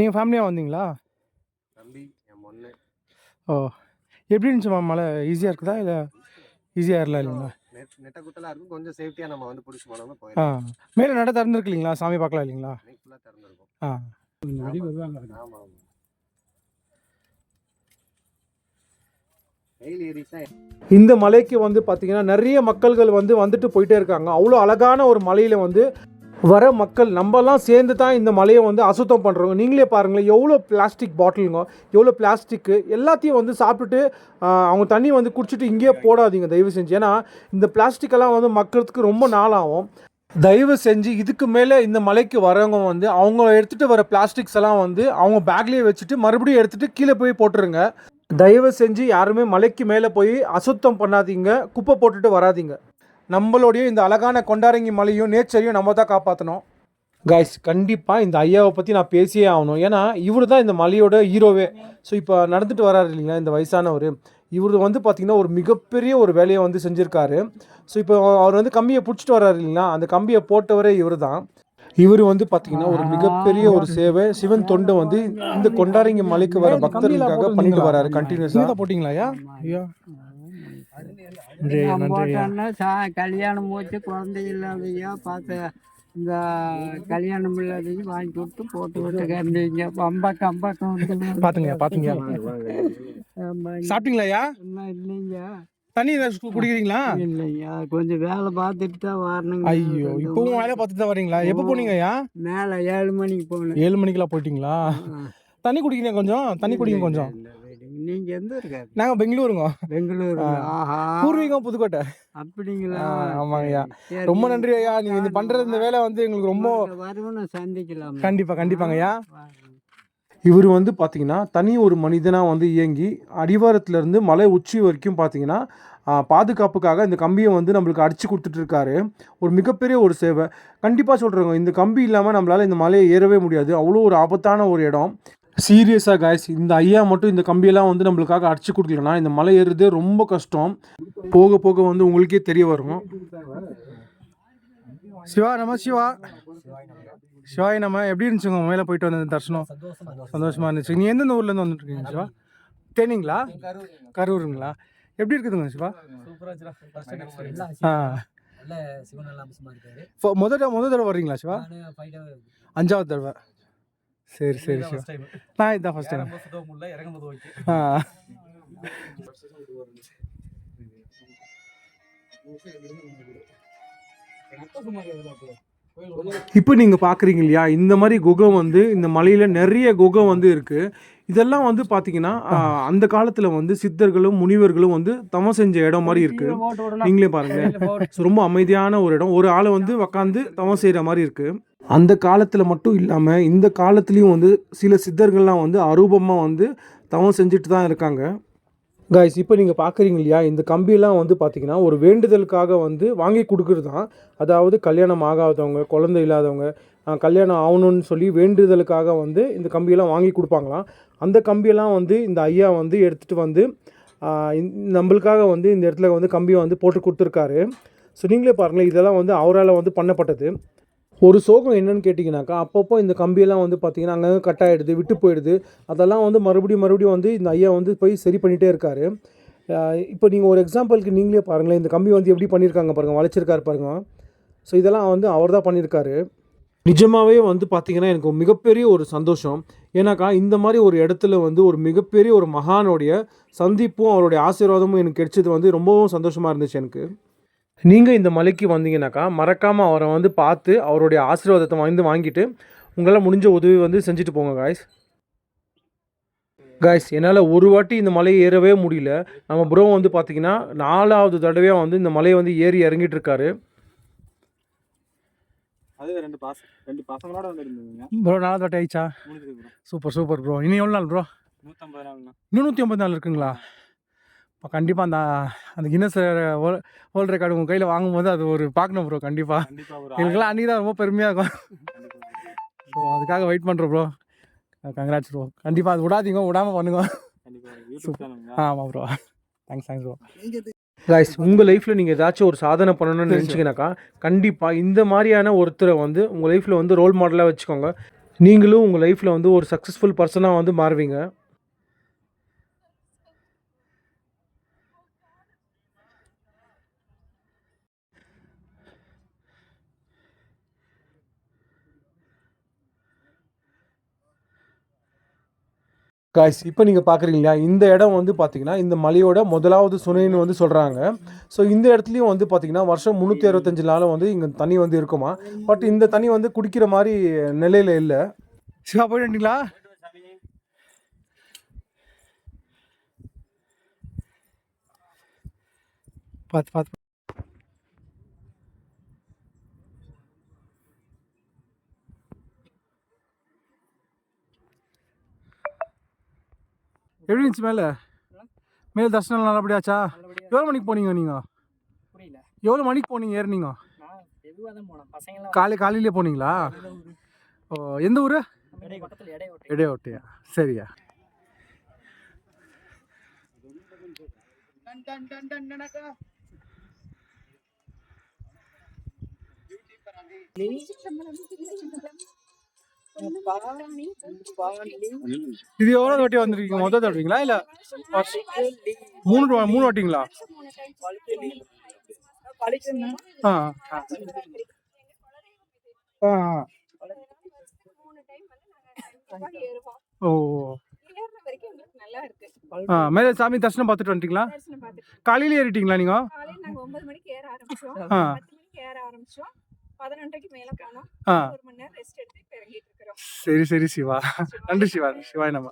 நீங்கள் ஃபேமிலியாக வந்தீங்களா? தம்பி என் பொண்ணு. ஓ, எப்படி இருந்துச்சுமா மலை? ஈஸியாக இருக்குதா இல்லை ஈஸியாக ஏறலாம் இல்லைங்களா? நெட்ட குத்தலாக இருக்கும். கொஞ்சம் சேஃப்டியாக நம்ம வந்து பிடிச்சி போனோம்னா போயிடும். மேலே நட திறந்துருக்கு இல்லைங்களா? சாமி பார்க்கலாம் இல்லைங்களா? ஃபுல்லாக திறந்துருக்கும். ஆமாம். ஆமாம். வெயில் ஏறிச்சா இந்த மலைக்கு வந்து பார்த்திங்கன்னா நிறைய மக்கள்கள் வந்துட்டு போயிட்டே இருக்காங்க. அவ்வளோ அழகான ஒரு மலையில் வந்து வர மக்கள் நம்மலாம் சேர்ந்து தான் இந்த மலையை வந்து அசுத்தம் பண்ணுறோங்க. நீங்களே பாருங்களேன், எவ்வளோ பிளாஸ்டிக் பாட்டிலுங்க, எவ்வளோ பிளாஸ்டிக்கு எல்லாத்தையும் வந்து சாப்பிட்டுட்டு அவங்க தண்ணி வந்து குடிச்சிட்டு இங்கேயே போடாதீங்க தயவு செஞ்சு. ஏன்னா இந்த பிளாஸ்டிக்கெல்லாம் வந்து மக்களுக்கு ரொம்ப நாள் ஆகும். தயவு செஞ்சு இதுக்கு மேலே இந்த மலைக்கு வரவங்க வந்து அவங்க எடுத்துகிட்டு வர பிளாஸ்டிக்ஸ் எல்லாம் வந்து அவங்க பேக்லேயே வச்சுட்டு மறுபடியும் எடுத்துகிட்டு கீழே போய் போட்டுருங்க. தயவு செஞ்சு யாருமே மலைக்கு மேலே போய் அசுத்தம் பண்ணாதீங்க, குப்பை போட்டுட்டு வராதிங்க. நம்மளுடைய இந்த அழகான கொண்டாரங்கி மலையும் நேச்சரையும் நம்ம தான் காப்பாற்றணும். கைஸ், கண்டிப்பாக இந்த ஐயாவை பற்றி நான் பேசியே ஆகணும். ஏன்னா இவர் தான் இந்த மலையோட ஹீரோவே. ஸோ இப்போ நடந்துட்டு வராரு இல்லைங்களா இந்த வயசானவர், இவர் வந்து பார்த்திங்கன்னா ஒரு மிகப்பெரிய ஒரு வேலையை வந்து செஞ்சுருக்காரு. ஸோ இப்போ அவர் வந்து கம்பியை பிடிச்சிட்டு வர்றாரு இல்லைங்களா, அந்த கம்பியை போட்டவரே இவர் தான். இவர் வந்து பார்த்திங்கன்னா ஒரு மிகப்பெரிய ஒரு சேவை, சிவன் தொண்டை வந்து இந்த கொண்டாரங்கி மலைக்கு வர பக்தர்களுக்காக பண்ணிட்டு வராரு கண்டினியூஸாக. போட்டிங்களா ஐயா? கல்யாணம் போச்சு, குழந்தை இல்லாதையா பார்த்து இந்த கல்யாணம் இல்லாதையும் வாங்கி கொடுத்து போட்டு விட்டுக்காண்டிங்க. அம்பாக்கம் பார்த்துங்க. சாப்பிட்டீங்களா ஐயா? இல்லைங்க. தண்ணி குடிக்கிறீங்களா? இல்லைங்க, கொஞ்சம் வேலை பார்த்துட்டு தான் வரணுங்க. ஐயோ, இப்பவும் வேலை பார்த்துட்டு தான் வரீங்களா? எப்போ போனீங்க ஐயா? மேலே 7 மணிக்கு போகணும். 7 மணிக்கெல்லாம் போயிட்டீங்களா? தண்ணி குடிக்கிறீங்க, கொஞ்சம் தண்ணி குடிங்க கொஞ்சம். நீங்க எந்த இருக்காரு? நாங்கள் பெங்களூருங்க. பெங்களூரு. ஆஹா, பூர்வீகம் புதுக்கோட்டை. அப்படிங்களா? ஆமாங்க ஐயா, ரொம்ப நன்றி ஐயா. நீங்கள் இது பண்ணுறது இந்த வேலை வந்து எங்களுக்கு ரொம்ப வருவனை சந்திக்கலாம். கண்டிப்பாங்க ஐயா. இவர் வந்து பார்த்திங்கன்னா தனி ஒரு மனிதனாக வந்து இயங்கி அடிவாரத்துலேருந்து மலை உச்சி வரைக்கும் பார்த்திங்கன்னா பாதுகாப்புக்காக இந்த கம்பியை வந்து நம்மளுக்கு அடித்து கொடுத்துட்ருக்காரு. ஒரு மிகப்பெரிய ஒரு சேவை. கண்டிப்பாக சொல்கிறேங்க, இந்த கம்பி இல்லாமல் நம்மளால் இந்த மலையை ஏறவே முடியாது. அவ்வளோ ஒரு ஆபத்தான ஒரு இடம். சீரியஸாக காய்ஸ், இந்த ஐயா மட்டும் இந்த கம்பியெல்லாம் வந்து நம்மளுக்காக அடிச்சு கொடுக்கலன்னா இந்த மலை ஏறுறதே ரொம்ப கஷ்டம். போக போக வந்து உங்களுக்கே தெரிய வரும். சிவாய் நம்ம எப்படி இருந்துச்சுங்க மேலே போயிட்டு வந்த தரிசனம்? சந்தோஷமாக இருந்துச்சு. நீ எந்தெந்த ஊர்லேருந்து வந்துட்டுருக்கீங்க சிவா? தேனிங்களா? கரூருங்களா? எப்படி இருக்குதுங்க சிவா? முதல் தடவை வர்றீங்களா சிவா? 5வது தடவை. சரி சிவா, நான் இதுதான் ஃபர்ஸ்ட் டைம். இப்போ நீங்கள் பார்க்குறீங்க இல்லையா, இந்த மாதிரி குகை வந்து இந்த மலையில் நிறைய குகை வந்து இருக்குது. இதெல்லாம் வந்து பார்த்தீங்கன்னா அந்த காலத்தில் வந்து சித்தர்களும் முனிவர்களும் வந்து தவம் செஞ்ச இடம் மாதிரி இருக்குது. நீங்களே பாருங்களேன், ரொம்ப அமைதியான ஒரு இடம். ஒரு ஆளை வந்து உக்காந்து தவம் செய்கிற மாதிரி இருக்குது. அந்த காலத்தில் மட்டும் இல்லாமல் இந்த காலத்துலேயும் வந்து சில சித்தர்கள்லாம் வந்து அரூபமாக வந்து தவம் செஞ்சுட்டு தான் இருக்காங்க. கைஸ், இப்போ நீங்கள் பார்க்குறீங்க இல்லையா, இந்த கம்பியெல்லாம் வந்து பார்த்திங்கன்னா ஒரு வேண்டுதலுக்காக வந்து வாங்கி கொடுக்குறது தான். அதாவது கல்யாணம் ஆகாதவங்க, குழந்தை இல்லாதவங்க, கல்யாணம் ஆகணும்னு சொல்லி வேண்டுதலுக்காக வந்து இந்த கம்பியெல்லாம் வாங்கி கொடுப்பாங்களாம். அந்த கம்பியெல்லாம் வந்து இந்த ஐயா வந்து எடுத்துகிட்டு வந்து நம்மளுக்காக வந்து இந்த இடத்துல வந்து கம்பியை வந்து போட்டு கொடுத்துருக்காரு. ஸோ நீங்களே பாருங்களேன், இதெல்லாம் வந்து அவரால் வந்து பண்ணப்பட்டது. ஒரு சோகம் என்னென்னு கேட்டிங்கனாக்கா, அப்பப்போ இந்த கம்பியெல்லாம் வந்து பார்த்திங்கன்னா அங்கங்கே கட் ஆகிடுது, விட்டு போயிடுது. அதெல்லாம் வந்து மறுபடியும் வந்து இந்த ஐயா வந்து போய் சரி பண்ணிகிட்டே இருக்கார். இப்போ நீங்கள் ஒரு எக்ஸாம்பிளுக்கு நீங்களே பாருங்களேன், இந்த கம்பி வந்து எப்படி பண்ணியிருக்காங்க பாருங்கள், வளைச்சிருக்காரு பாருங்கள். ஸோ இதெல்லாம் வந்து அவர் தான் பண்ணியிருக்காரு. நிஜமாகவே வந்து பார்த்திங்கன்னா எனக்கு மிகப்பெரிய ஒரு சந்தோஷம். ஏன்னாக்கா இந்த மாதிரி ஒரு இடத்துல வந்து ஒரு மிகப்பெரிய ஒரு மகானுடைய சந்திப்பும் அவருடைய ஆசீர்வாதமும் எனக்கு கிடைச்சது வந்து ரொம்பவும் சந்தோஷமாக இருந்துச்சு எனக்கு. நீங்கள் இந்த மலைக்கு வந்தீங்கன்னாக்கா மறக்காமல் அவரை வந்து பார்த்து அவருடைய ஆசீர்வாதத்தை வாங்கிட்டு உங்களால் முடிஞ்ச உதவி வந்து செஞ்சுட்டு போங்க காய்ஸ். என்னால் ஒரு வாட்டி இந்த மலையை ஏறவே முடியல. நம்ம ப்ரோ வந்து பார்த்திங்கன்னா 4வது தடவையாக வந்து இந்த மலையை வந்து ஏறி இறங்கிட்டு இருக்காரு. அது ரெண்டு பசங்களோட வந்துருந்தீங்க ப்ரோ. 4வது வாட்டி ஆயிடுச்சா? Super bro. இன்னும் எவ்வளோ நாள் ப்ரோ? 150 நாள்ண்ணா. இன்னும் 150 நாள் இருக்குங்களா? இப்போ கண்டிப்பாக அந்த கின்னஸ் வேர்ல்டு ரெக்கார்டு உங்கள் கையில் வாங்கும்போது அது ஒரு பார்க்கணும் ப்ரோ. கண்டிப்பாக எங்களுக்கெல்லாம் அன்றைக்கி தான் ரொம்ப பெருமையாக இருக்கும். ஸோ அதுக்காக வெயிட் பண்ணுறோம் ப்ரோ. Congrats bro. கண்டிப்பாக அது விடாமல் பண்ணுங்க. ஆமாம் ப்ரோ. Thanks bro. காய்ஸ், உங்கள் லைஃப்பில் நீங்கள் ஏதாச்சும் ஒரு சாதனை பண்ணணும்னு நினச்சிங்கனாக்கா கண்டிப்பாக இந்த மாதிரியான ஒருத்தரை வந்து உங்கள் லைஃப்பில் வந்து ரோல் மாடலாக வச்சுக்கோங்க. நீங்களும் உங்கள் லைஃப்பில் வந்து ஒரு சக்ஸஸ்ஃபுல் பர்சனாக வந்து மாறுவீங்க. காய்ஸ், இப்போ நீங்கள் பார்க்குறீங்களா, இந்த இடம் வந்து பார்த்திங்கன்னா இந்த மலையோட முதலாவது சுனைன்னு வந்து சொல்கிறாங்க. ஸோ இந்த இடத்துலையும் வந்து பார்த்திங்கன்னா வருஷம் 365 நாளும் வந்து இங்கே தண்ணி வந்து இருக்குமா. பட் இந்த தண்ணி வந்து குடிக்கிற மாதிரி நிலையில் இல்லை. சிவா போயிட்டீங்களா? பார்த்து எப்படி இருந்துச்சு? மேலே தர்ஷனம் நல்லபடியாச்சா? எவ்வளோ மணிக்கு போனீங்க நீங்கள்? எவ்வளோ மணிக்கு போனீங்க ஏறினீங்க? காலையிலே போனீங்களா? ஓ, எந்த ஊர்? இடையோட்டியா? சரியா. இது எவ்வளோ வாட்டி வந்திருக்கீங்க? மொத்தம் தடுவீங்களா இல்லை 3 வாட்டிங்களா? ஓ, மேலே சாமி தரிசனம் பார்த்துட்டு வந்துட்டீங்களா? காலையில ஏறிட்டீங்களா நீங்க? 9 மணிக்கு ஏற ஆரம்பிச்சோம். 10 மணிக்கு ஏற ஆரம்பிச்சோம். 11:30க்கு மேல போனோம். 1 மணி நேரம் ரெஸ்ட் எடுத்து இப்ப இறங்கிட்டு இருக்கோம். சரி சிவா. நன்றி சிவா. சிவாய் நம்ம.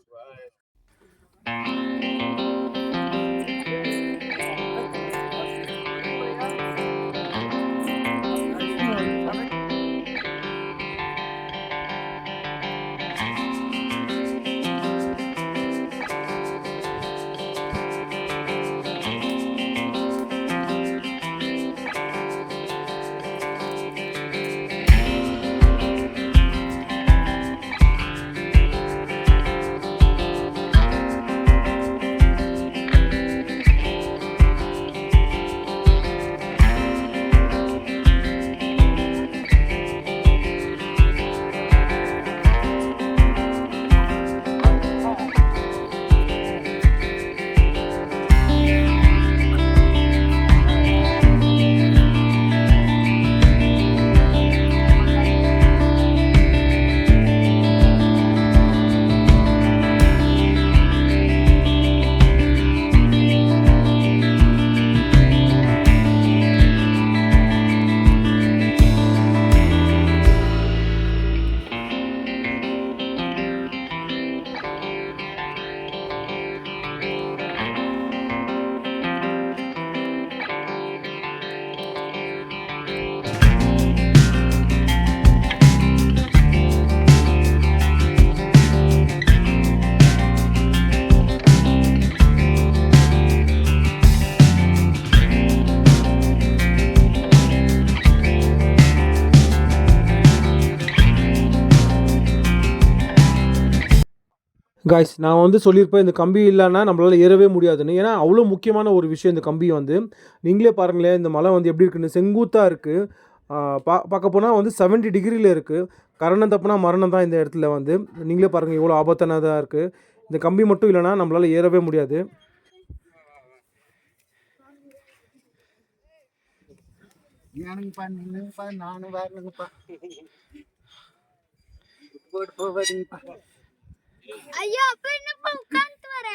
காய்ஸ் நான் வந்து சொல்லியிருப்பேன் இந்த கம்பி இல்லைன்னா நம்மளால் ஏறவே முடியாதுன்னு. ஏன்னா அவ்வளோ முக்கியமான ஒரு விஷயம் இந்த கம்பி வந்து. நீங்களே பாருங்களேன் இந்த மலை வந்து எப்படி இருக்குன்னு, செங்குத்தாக இருக்குது. பார்க்க போனால் வந்து 70 டிகிரியில் இருக்குது. கரணம் தப்புனா மரணம் தான் இந்த இடத்துல வந்து. நீங்களே பாருங்கள் எவ்வளோ ஆபத்தானதாக இருக்குது. இந்த கம்பி மட்டும் இல்லைன்னா நம்மளால் ஏறவே முடியாது. ஏனுங்கப்பா நின்னுங்கப்பா நானும் வரணுங்கப்பா. போட்டு போகாதீங்கப்பா. ஐயோ அப்ப என்னப்பா உட்கார்ந்து வர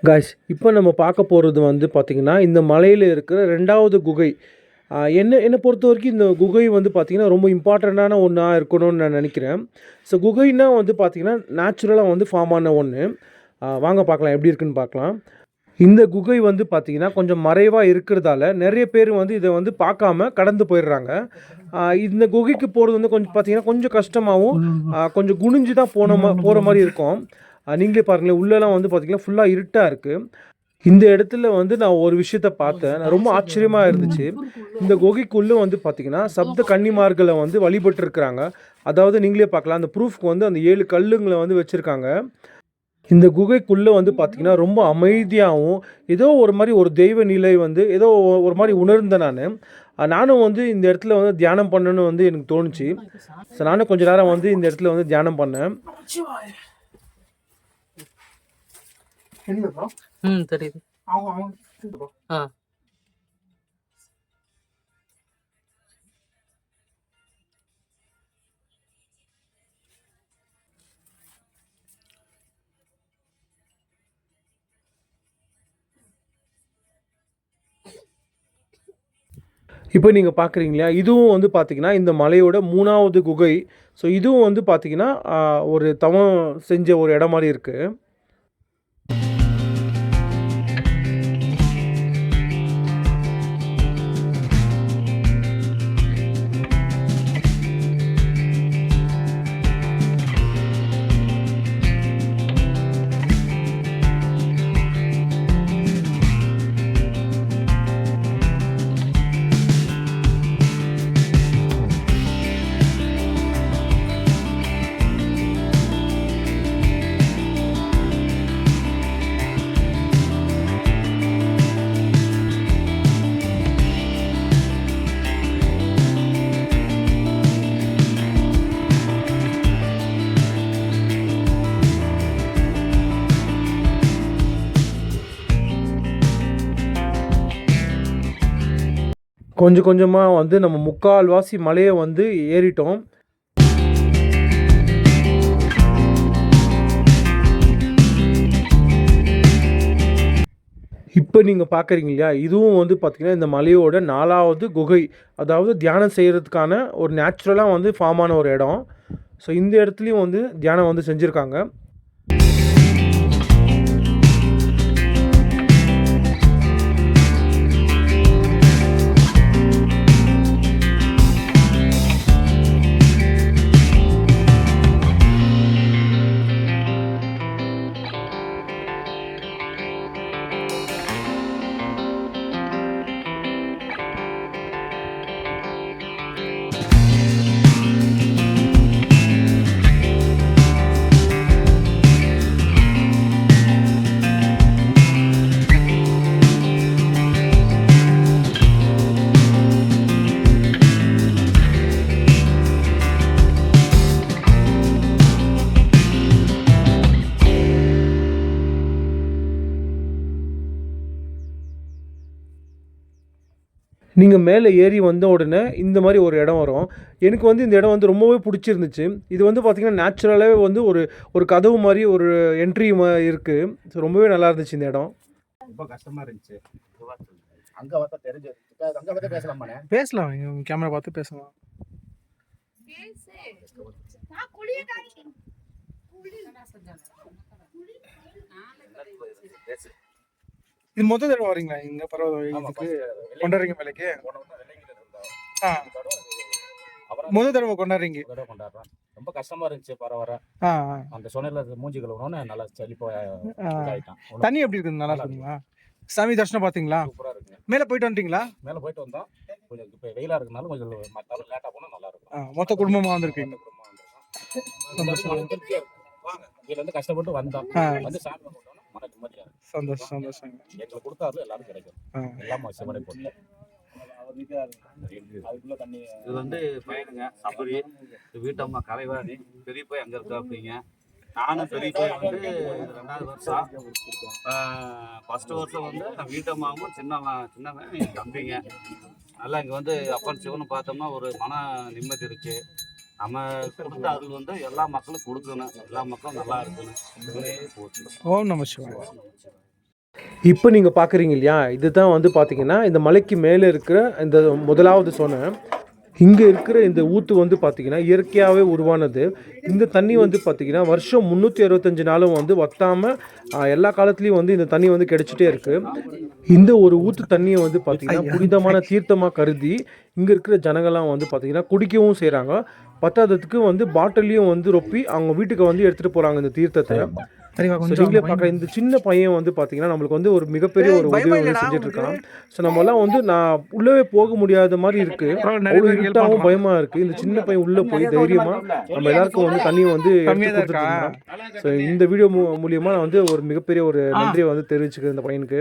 காய்ஸ் இப்போ நம்ம பார்க்க போகிறது வந்து பார்த்திங்கன்னா இந்த மலையில் இருக்கிற 2வது குகை. என்னை பொறுத்த வரைக்கும் இந்த குகை வந்து பார்த்திங்கன்னா ரொம்ப இம்பார்ட்டண்ட்டான ஒன்றா இருக்கணும்னு நான் நினைக்கிறேன். ஸோ குகைன்னா வந்து பார்த்திங்கன்னா நேச்சுரலாக வந்து ஃபார்ம் ஆன ஒன்று. வாங்க பார்க்கலாம் எப்படி இருக்குன்னு பார்க்கலாம். இந்த குகை வந்து பார்த்திங்கன்னா கொஞ்சம் மறைவாக இருக்கிறதால நிறைய பேர் வந்து இதை வந்து பார்க்காம கடந்து போயிடுறாங்க. இந்த குகைக்கு போகிறது வந்து கொஞ்சம் பார்த்திங்கன்னா கொஞ்சம் கஷ்டமாகவும் கொஞ்சம் குனிஞ்சு தான் போகிற மாதிரி இருக்கும். நீங்களே பாருங்களேன் உள்ளெல்லாம் வந்து பார்த்திங்கன்னா ஃபுல்லாக இருட்டாக இருக்குது. இந்த இடத்துல வந்து நான் ஒரு விஷயத்த பார்த்தேன், நான் ரொம்ப ஆச்சரியமாக இருந்துச்சு. இந்த குகைக்குள்ளே வந்து பார்த்திங்கன்னா சப்த கன்னிமார்களை வந்து வழிபட்டுருக்குறாங்க. அதாவது நீங்களே பார்க்கலாம் அந்த ப்ரூஃப்க்கு வந்து அந்த 7 கல்லுங்களை வந்து வச்சுருக்காங்க. இந்த குகைக்குள்ளே வந்து பார்த்திங்கன்னா ரொம்ப அமைதியாகவும் ஏதோ ஒரு மாதிரி ஒரு தெய்வ நிலை வந்து ஏதோ ஒரு மாதிரி உணர்ந்தேன். நானும் வந்து இந்த இடத்துல வந்து தியானம் பண்ணணும்னு வந்து எனக்கு தோணுச்சு. ஸோ நானும் கொஞ்சம் நேரம் வந்து இந்த இடத்துல வந்து தியானம் பண்ணேன். தெரியுது. இப்போ நீங்கள் பார்க்குறீங்களா இதுவும் வந்து பார்த்திங்கன்னா இந்த மலையோட 3வது குகை. ஸோ இதுவும் வந்து பார்த்திங்கன்னா ஒரு தவம் செஞ்ச ஒரு இடம் மாதிரி இருக்குது. கொஞ்சம் கொஞ்சமாக வந்து நம்ம முக்கால்வாசி மலையை வந்து ஏறிட்டோம். இப்போ நீங்கள் பார்க்குறீங்க இல்லையா இதுவும் வந்து பார்த்திங்கன்னா இந்த மலையோட 4வது குகை. அதாவது தியானம் செய்கிறதுக்கான ஒரு நேச்சுரலாக வந்து ஃபார்ம் ஆன ஒரு இடம். ஸோ இந்த இடத்துலையும் வந்து தியானம் வந்து செஞ்சுருக்காங்க. நீங்கள் மேலே ஏறி வந்த உடனே இந்த மாதிரி ஒரு இடம் வரும். எனக்கு வந்து இந்த இடம் வந்து ரொம்பவே பிடிச்சிருந்துச்சு. இது வந்து பார்த்திங்கன்னா நேச்சுரலாகவே வந்து ஒரு கதவு மாதிரி ஒரு என்ட்ரி இருக்குது. ஸோ ரொம்பவே நல்லா இருந்துச்சு இந்த இடம். ரொம்ப கஷ்டமா இருந்துச்சு. அங்க வந்து தெரிஞ்சு அங்க வந்து பேசலாமாண்ணே? பேசலாம், கேமரா பார்த்து பேசலாம். நான் குளிய காணிக்கிறேன். இது மொத்த தடவை வரீங்களா இங்க? பரவாயில்ல, இதுக்கு கொண்டாடுறீங்க வேலைக்கு? ஆ, முதல் தடவை கொண்டாடுறீங்க. கொண்டாடுறோம். ரொம்ப கஷ்டமா இருந்துச்சு. வர ஆ, அந்த சொன்னையில மூஞ்சி கழுவுனோன்னு நல்லா செழிப்பா ஆயிட்டான். தண்ணி எப்படி இருக்குது? நல்லா இருக்குங்களா? சாமி தரிசனம் பார்த்தீங்களா? சூப்பரா இருக்குங்க. மேலே போயிட்டு வந்துட்டீங்களா? மேல போயிட்டு வந்தோம். கொஞ்சம் இப்ப வெயிலா இருக்கனால கொஞ்சம் மத்தாலும் லேட்டா போனா நல்லா இருக்கும். மொத்த குடும்பமா வந்திருக்கீங்க. சந்தோஷமா இருக்கு. வாங்க, இதுல இருந்து கஷ்டப்பட்டு வந்தோம். வந்து சாமி கும்பிட்டோம்னா மன நிம்மதியா இருக்கு. சந்தோஷம், சந்தோஷம். எங்களுக்கு கொடுத்தாரு எல்லாரும் கிடைக்கும். எல்லாம் சிவனை போட்டு இது வந்து பையனுங்க சபரி, வீட்டம்மா கலைவாணி, பெரியப்பா எங்க இருக்கா அப்படிங்க. நானும் பெரியப்பா வந்து 2வது வருஷம். ஃபர்ஸ்ட் வருஷம் வந்து நான் வீட்டம்மாவும் சின்னவன் என் தம்பிங்க. நல்லா இங்கே வந்து அப்பன் சிவனை பார்த்தோம்னா ஒரு மன நிம்மதி இருக்கு. நம்ம கொடுத்த அருள் வந்து எல்லா மக்களும் கொடுக்கணும், எல்லா மக்களும் நல்லா இருக்கணும். இதுவே போச்சு. ஓம் நம சிவாய. இப்போ நீங்கள் பார்க்குறீங்க இல்லையா, இதுதான் வந்து பார்த்தீங்கன்னா இந்த மலைக்கு மேலே இருக்கிற இந்த முதலாவது சொன்ன இங்கே இருக்கிற இந்த ஊற்று வந்து பார்த்திங்கன்னா இயற்கையாகவே உருவானது. இந்த தண்ணி வந்து பார்த்திங்கன்னா வருஷம் 365 நாளும் வந்து வற்றாமல் எல்லா காலத்துலேயும் வந்து இந்த தண்ணி வந்து கிடைச்சிட்டே இருக்குது. இந்த ஒரு ஊற்று தண்ணியை வந்து பார்த்திங்கன்னா புனிதமான தீர்த்தமாக கருதி இங்கே இருக்கிற ஜனங்கள்லாம் வந்து பார்த்திங்கன்னா குடிக்கவும் செய்கிறாங்க. பத்தாததுக்கு வந்து பாட்டிலையும் வந்து ரொப்பி அவங்க வீட்டுக்கு வந்து எடுத்துகிட்டு போகிறாங்க இந்த தீர்த்தத்தை. நீங்களே பார்க்குற இந்த சின்ன பையன் வந்து பார்த்தீங்கன்னா நம்மளுக்கு வந்து ஒரு மிகப்பெரிய ஒரு உதவி வந்து செஞ்சுட்டு இருக்கான். ஸோ நம்மலாம் வந்து நான் உள்ளவே போக முடியாத மாதிரி இருக்கு, அவ்வளோ இருட்டாகவும் பயமா இருக்கு. இந்த சின்ன பையன் உள்ள போய் தைரியமா நம்ம எல்லாருக்கும் வந்து தண்ணியை வந்து எடுத்து கொடுத்துருக்கான். ஸோ இந்த வீடியோ மூலியமா நான் வந்து ஒரு மிகப்பெரிய ஒரு நன்றியை வந்து தெரிவிச்சுக்கிறேன் இந்த பையனுக்கு.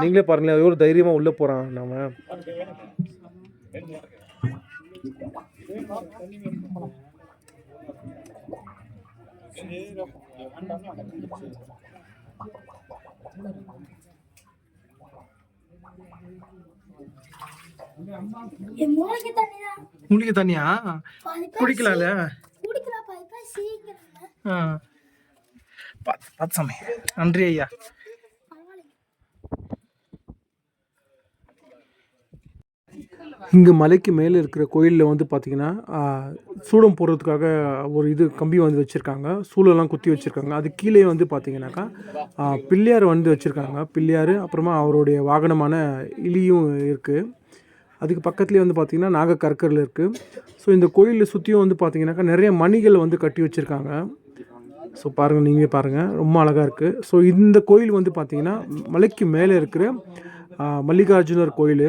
நீங்களே பாருங்களேன் எவ்வளோ தைரியமா உள்ள போறான். நாம மூலிகை தண்ணியா குடிக்கலாம்ல? பார்த்து சாமி. நன்றி ஐயா. இங்கே மலைக்கு மேலே இருக்கிற கோயிலில் வந்து பார்த்திங்கன்னா சூடம் போடுறதுக்காக ஒரு இது கம்பி வந்து வச்சுருக்காங்க, சூளெல்லாம் குத்தி வச்சுருக்காங்க. அது கீழே வந்து பார்த்திங்கனாக்கா பிள்ளையார் வந்து வச்சுருக்காங்க. பிள்ளையார், அப்புறமா அவருடைய வாகனமான இலியும் இருக்குது. அதுக்கு பக்கத்துலேயே வந்து பார்த்திங்கன்னா நாகக்கற்கரில் இருக்குது. ஸோ இந்த கோயிலில் சுற்றியும் வந்து பார்த்திங்கனாக்கா நிறைய மணிகள் வந்து கட்டி வச்சுருக்காங்க. ஸோ பாருங்கள், நீங்கள் பாருங்கள், ரொம்ப அழகாக இருக்குது. ஸோ இந்த கோயில் வந்து பார்த்திங்கன்னா மலைக்கு மேலே இருக்கிற மல்லிகார்ஜுனர் கோயில்.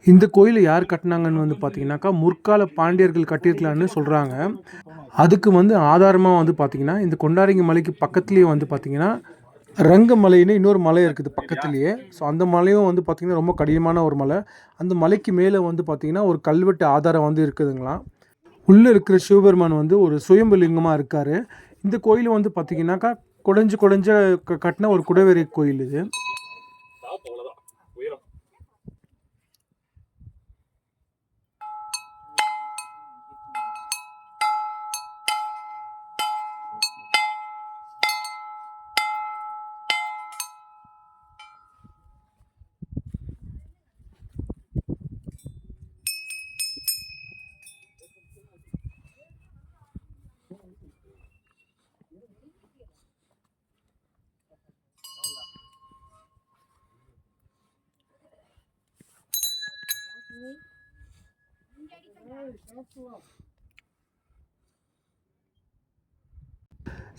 இந்த கோயிலை யார் கட்டினாங்கன்னு வந்து பார்த்திங்கனாக்கா முற்கால பாண்டியர்கள் கட்டியிருக்கலான்னு சொல்கிறாங்க. அதுக்கு வந்து ஆதாரமாக வந்து பார்த்திங்கன்னா இந்த கொண்டாரங்கி மலைக்கு பக்கத்துலேயே வந்து பார்த்திங்கன்னா ரங்கமலைன்னு இன்னொரு மலை இருக்குது பக்கத்துலேயே. ஸோ அந்த மலையும் வந்து பார்த்திங்கன்னா ரொம்ப கடினமான ஒரு மலை. அந்த மலைக்கு மேலே வந்து பார்த்திங்கன்னா ஒரு கல்வெட்டு ஆதாரம் வந்து இருக்குதுங்களாம். உள்ளே இருக்கிற சிவபெருமான் வந்து ஒரு சுயம்பு லிங்கமாக இருக்கார். இந்த கோயில் வந்து பார்த்திங்கனாக்கா குடஞ்சு கட்டின ஒரு குடைவரை கோயில் இது.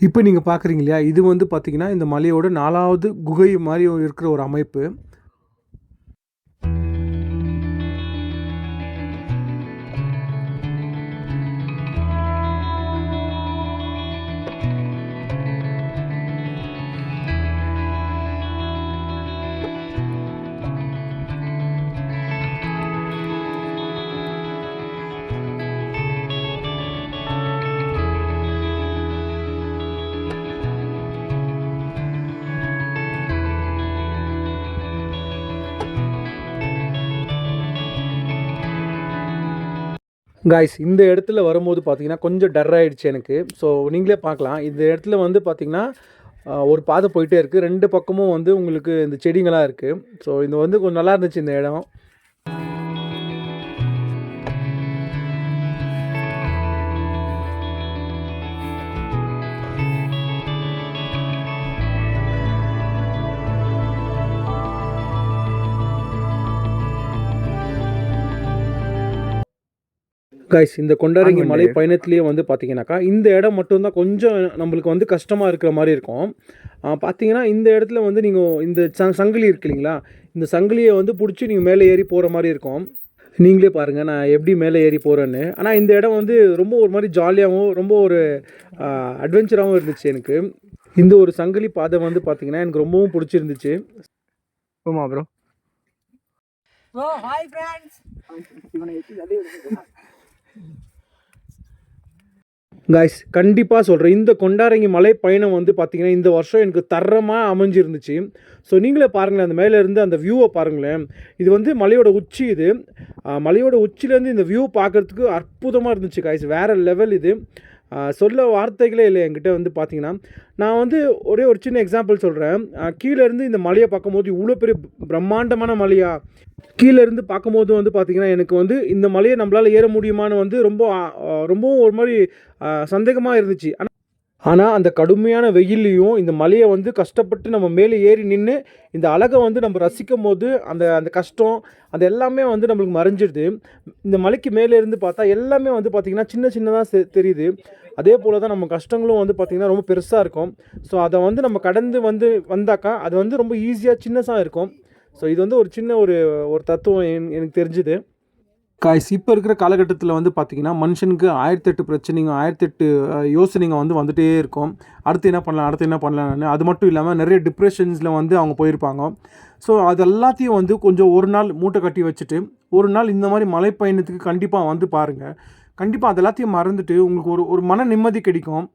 இப்போ நீங்கள் பார்க்குறீங்க இல்லையா, இது வந்து பார்த்திங்கன்னா இந்த மலையோட 4வது குகை மாதிரி இருக்கிற ஒரு அமைப்பு. காய்ஸ் இந்த இடத்துல வரும்போது பார்த்தீங்கன்னா கொஞ்சம் டர் ஆகிடுச்சு எனக்கு. ஸோ நீங்களே பார்க்கலாம், இந்த இடத்துல வந்து பார்த்திங்கன்னா ஒரு பாதை போயிட்டே இருக்குது, 2 பக்கமும் வந்து உங்களுக்கு இந்த செடிங்களாக இருக்குது. ஸோ இது வந்து கொஞ்சம் நல்லா இருந்துச்சு இந்த இடம். கைஸ் இந்த கொண்டாரங்கி மலை பயணத்துலேயே வந்து பார்த்தீங்கன்னாக்கா இந்த இடம் மட்டும்தான் கொஞ்சம் நம்மளுக்கு வந்து கஷ்டமாக இருக்கிற மாதிரி இருக்கும். பார்த்தீங்கன்னா இந்த இடத்துல வந்து நீங்கள் இந்த சங்கிலி இருக்கு இல்லைங்களா, இந்த சங்கிலியை வந்து பிடிச்சி நீங்கள் மேலே ஏறி போகிற மாதிரி இருக்கும். நீங்களே பாருங்கள் நான் எப்படி மேலே ஏறி போகிறேன்னு. ஆனால் இந்த இடம் வந்து ரொம்ப ஒரு மாதிரி ஜாலியாகவும் ரொம்ப ஒரு அட்வென்ச்சராகவும் இருந்துச்சு எனக்கு. இந்த ஒரு சங்கிலி பாதை வந்து பார்த்தீங்கன்னா எனக்கு ரொம்பவும் பிடிச்சிருந்துச்சு. ஆமாம் ப்ரோ. காய்ஸ் கண்டிப்பாக சொல்கிறேன், இந்த கொண்டாரங்கி மலை பயணம் வந்து பார்த்திங்கன்னா இந்த வருஷம் எனக்கு தரமாக அமைஞ்சிருந்துச்சு. ஸோ நீங்களே பாருங்களேன், அந்த மேலே இருந்து அந்த வியூவை பாருங்களேன். இது வந்து மலையோட உச்சி, இது மலையோட உச்சிலேருந்து இந்த வியூ பார்க்குறதுக்கு அற்புதமாக இருந்துச்சு காய்ஸ், வேறு லெவல். இது சொல்ல வார்த்தைகளே இல்லை என்கிட்ட. வந்து பார்த்திங்கன்னா நான் வந்து ஒரே ஒரு சின்ன எக்ஸாம்பிள் சொல்கிறேன். கீழேருந்து இந்த மலையை பார்க்கும்போது இவ்வளோ பெரிய பிரம்மாண்டமான மலையா, கீழேருந்து பார்க்கும்போது வந்து பார்த்திங்கன்னா எனக்கு வந்து இந்த மலையை நம்மளால் ஏற முடியுமான்னு வந்து ரொம்பவும் ஒரு மாதிரி சந்தேகமாக இருந்துச்சு. ஆனால் அந்த கடுமையான வெயில்லையும் இந்த மலையை வந்து கஷ்டப்பட்டு நம்ம மேலே ஏறி நின்று இந்த அழகை வந்து நம்ம ரசிக்கும் போது அந்த கஷ்டம் அது எல்லாமே வந்து நம்மளுக்கு மறைஞ்சிடுது. இந்த மலைக்கு மேலே இருந்து பார்த்தா எல்லாமே வந்து பார்த்திங்கன்னா சின்ன சின்னதாக தெரியுது. அதே போல் தான் நம்ம கஷ்டங்களும் வந்து பார்த்திங்கன்னா ரொம்ப பெருசாக இருக்கும். ஸோ அதை வந்து நம்ம கடந்து வந்தாக்கா அது வந்து ரொம்ப ஈஸியாக சின்னதாக இருக்கும். ஸோ இது வந்து ஒரு சின்ன ஒரு தத்துவம் எனக்கு தெரிஞ்சுது. காய்ஸ் இப்போ இருக்கிற காலகட்டத்தில் வந்து பார்த்திங்கன்னா மனுஷனுக்கு 1008 பிரச்சனைங்க, 1008 யோசனைங்க வந்து வந்துகிட்டே இருக்கும். அடுத்து என்ன பண்ணலான்னு. அது மட்டும் இல்லாமல் நிறைய டிப்ரெஷன்ஸில் வந்து அவங்க போயிருப்பாங்க. ஸோ அது எல்லாத்தையும் வந்து கொஞ்சம் ஒரு நாள் மூட்டை கட்டி வச்சுட்டு ஒரு நாள் இந்த மாதிரி மலை பயணத்துக்கு கண்டிப்பாக வந்து பாருங்கள். கண்டிப்பாக அது எல்லாத்தையும் மறந்துட்டு உங்களுக்கு ஒரு மன நிம்மதி கிடைக்கும்.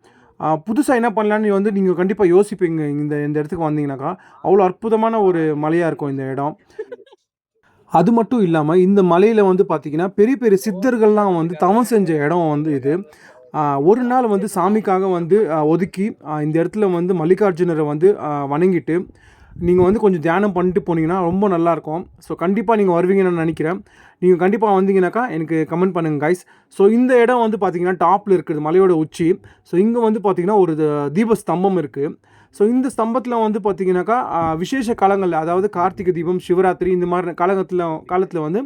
புதுசாக என்ன பண்ணலான்னு வந்து நீங்கள் கண்டிப்பாக யோசிப்பீங்க. இந்த இடத்துக்கு வந்தீங்கன்னாக்கா அவ்வளோ அற்புதமான ஒரு மலையாக இருக்கும் இந்த இடம். அது மட்டும் இல்லாமல் இந்த மலையில் வந்து பார்த்திங்கன்னா பெரிய பெரிய சித்தர்கள்லாம் வந்து தவம் செஞ்ச இடம் வந்து இது. ஒரு நாள் வந்து சாமிக்காக வந்து ஒதுக்கி இந்த இடத்துல வந்து மல்லிகார்ஜுனரை வந்து வணங்கிட்டு நீங்கள் வந்து கொஞ்சம் தியானம் பண்ணிட்டு போனீங்கன்னா ரொம்ப நல்லாயிருக்கும். ஸோ கண்டிப்பாக நீங்கள் வருவீங்கன்னு நான் நினைக்கிறேன். நீங்கள் கண்டிப்பாக வந்தீங்கன்னாக்கா எனக்கு கமெண்ட் பண்ணுங்கள் கைஸ். ஸோ இந்த இடம் வந்து பார்த்திங்கன்னா டாப்பில் இருக்குது, மலையோட உச்சி. ஸோ இங்கே வந்து பார்த்திங்கன்னா ஒரு தீபஸ்தம்பம் இருக்குது. ஸோ இந்த ஸ்தம்பத்தில் வந்து பார்த்திங்கனாக்கா விசேஷ காலங்களில், அதாவது கார்த்திகை தீபம், சிவராத்திரி இந்த மாதிரி காலத்தில் வந்து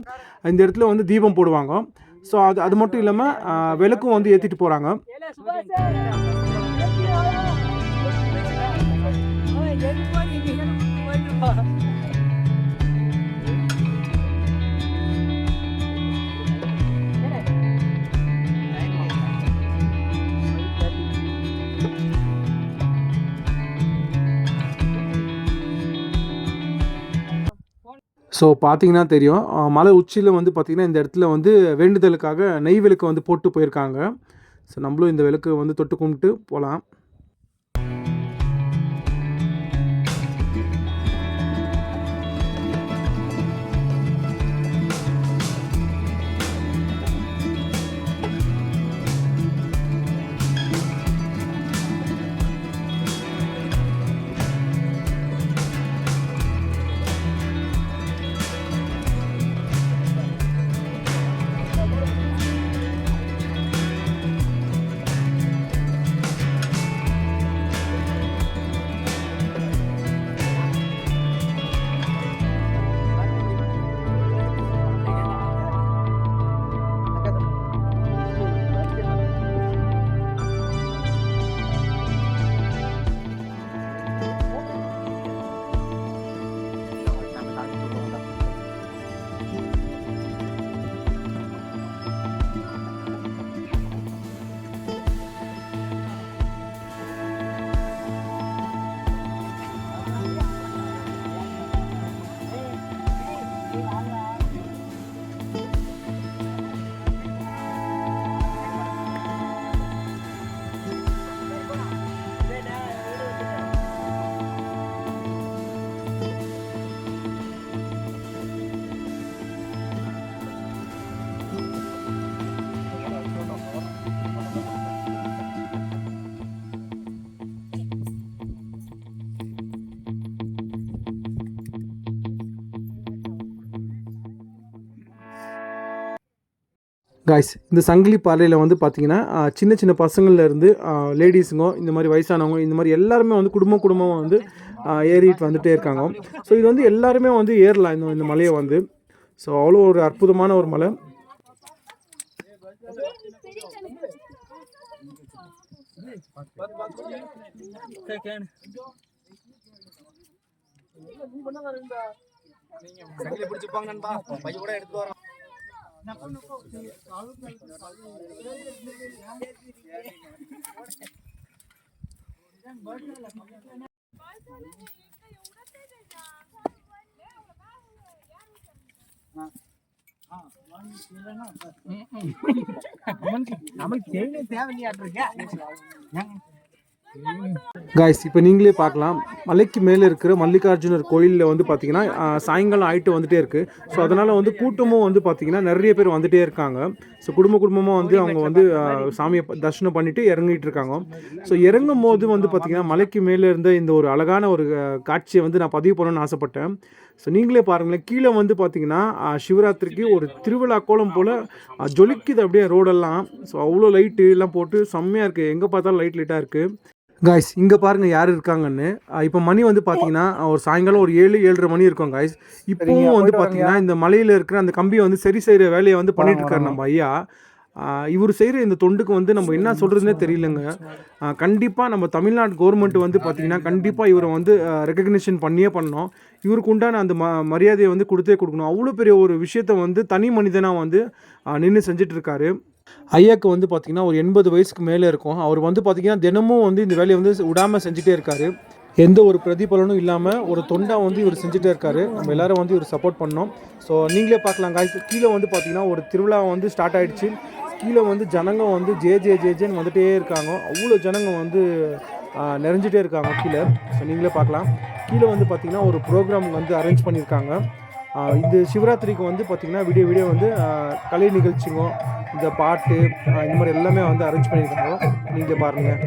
இந்த இடத்துல வந்து தீபம் போடுவாங்க. ஸோ அது மட்டும் இல்லாமல் விளக்கும் வந்து ஏற்றிட்டு போகிறாங்க. ஸோ பார்த்தீங்கன்னா தெரியும், மலை உச்சியில் வந்து பார்த்திங்கன்னா இந்த இடத்துல வந்து வேண்டுதலுக்காக நெய் விளக்கு வந்து போட்டு போயிருக்காங்க. ஸோ நம்மளும் இந்த விளக்கு வந்து தொட்டு கும்பிட்டு போகலாம். காய்ஸ் இந்த சங்கிலி பாறையில் வந்து பார்த்திங்கன்னா சின்ன சின்ன பசங்கள்லேருந்து லேடிஸுங்க இந்த மாதிரி வயசானவங்க இந்த மாதிரி எல்லாருமே வந்து குடும்பமாக வந்து ஏறிட்டு வந்துகிட்டே இருக்காங்க. ஸோ இது வந்து எல்லாருமே வந்து ஏறலாம் இந்த மலையை வந்து. ஸோ அவ்வளோ ஒரு அற்புதமான ஒரு மலை. காய்ஸ் இப்போ நீங்களே பார்க்கலாம், மலைக்கு மேலே இருக்கிற மல்லிகார்ஜுனர் கோயிலில் வந்து பார்த்திங்கன்னா சாயங்காலம் ஆகிட்டு வந்துகிட்டே இருக்குது. ஸோ அதனால் வந்து கூட்டமும் வந்து பார்த்திங்கன்னா நிறைய பேர் வந்துகிட்டே இருக்காங்க. ஸோ குடும்பமாக வந்து அவங்க வந்து சாமியை தரிசனம் பண்ணிவிட்டு இறங்கிட்டு இருக்காங்க. ஸோ இறங்கும் போது வந்து பார்த்திங்கன்னா மலைக்கு மேலே இருந்த இந்த ஒரு அழகான ஒரு காட்சியை வந்து நான் பதிவு பண்ணணும்னு ஆசைப்பட்டேன். ஸோ நீங்களே பாருங்களேன், கீழே வந்து பார்த்திங்கன்னா சிவராத்திரிக்கு ஒரு திருவிழா கோலம் போல் ஜொலிக்குது அப்படியே ரோடெல்லாம். ஸோ அவ்வளோ லைட்டு எல்லாம் போட்டு செம்மையாக இருக்குது, எங்கே பார்த்தாலும் லைட்டாக இருக்குது. காய்ஸ் இங்கே பாருங்கள் யார் இருக்காங்கன்னு. இப்போ மணி வந்து பார்த்தீங்கன்னா ஒரு சாயங்காலம் ஒரு 7-7:30 மணி இருக்கும் காய்ஸ். இப்போவும் வந்து பார்த்தீங்கன்னா இந்த மலையில் இருக்கிற அந்த கம்பியை வந்து சரி செய்கிற வேலையை வந்து பண்ணிட்டு இருக்காரு நம்ம ஐயா. இவர் செய்கிற இந்த தொண்டுக்கு வந்து நம்ம என்ன சொல்கிறதுனே தெரியலங்க. கண்டிப்பாக நம்ம தமிழ்நாடு கவர்மெண்ட் வந்து பார்த்திங்கன்னா கண்டிப்பாக இவரை வந்து ரெகக்னிஷன் பண்ணியே பண்ணணும். இவருக்கு உண்டான அந்த மரியாதையை வந்து கொடுத்தே கொடுக்கணும். அவ்வளோ பெரிய ஒரு விஷயத்தை வந்து தனி மனிதனாக வந்து நின்று செஞ்சிட்ருக்காரு. ஐயாவுக்கு வந்து பார்த்திங்கன்னா ஒரு 80 வயசுக்கு மேலே இருக்கும். அவர் வந்து பார்த்திங்கன்னா தினமும் வந்து இந்த வேலையை வந்து விடாமல் செஞ்சுட்டே இருக்காரு. எந்த ஒரு பிரதிபலனும் இல்லாமல் ஒரு தொண்டா வந்து இவர் செஞ்சுட்டே இருக்காரு. நம்ம எல்லோரும் வந்து இவர் சப்போர்ட் பண்ணோம். ஸோ நீங்களே பார்க்கலாம் காய்ஸ், கீழே வந்து பார்த்திங்கன்னா ஒரு திருவிழா வந்து ஸ்டார்ட் ஆகிடுச்சு. கீழே வந்து ஜனங்க வந்து ஜேன்னு வந்துகிட்டே இருக்காங்க. அவ்வளோ ஜனங்க வந்து நிறைஞ்சிட்டே இருக்காங்க கீழே. ஸோ நீங்களே பார்க்கலாம், கீழே வந்து பார்த்திங்கன்னா ஒரு ப்ரோக்ராம் வந்து அரேஞ்ச் பண்ணியிருக்காங்க. இந்த சிவராத்திரிக்கு வந்து பார்த்திங்கன்னா வீடியோ வந்து கலை நிகழ்ச்சிங்க, இந்த பாட்டு இந்த மாதிரி எல்லாமே வந்து அரேஞ்ச் பண்ணியிருக்காங்க. நீங்கள் பாருங்கள்.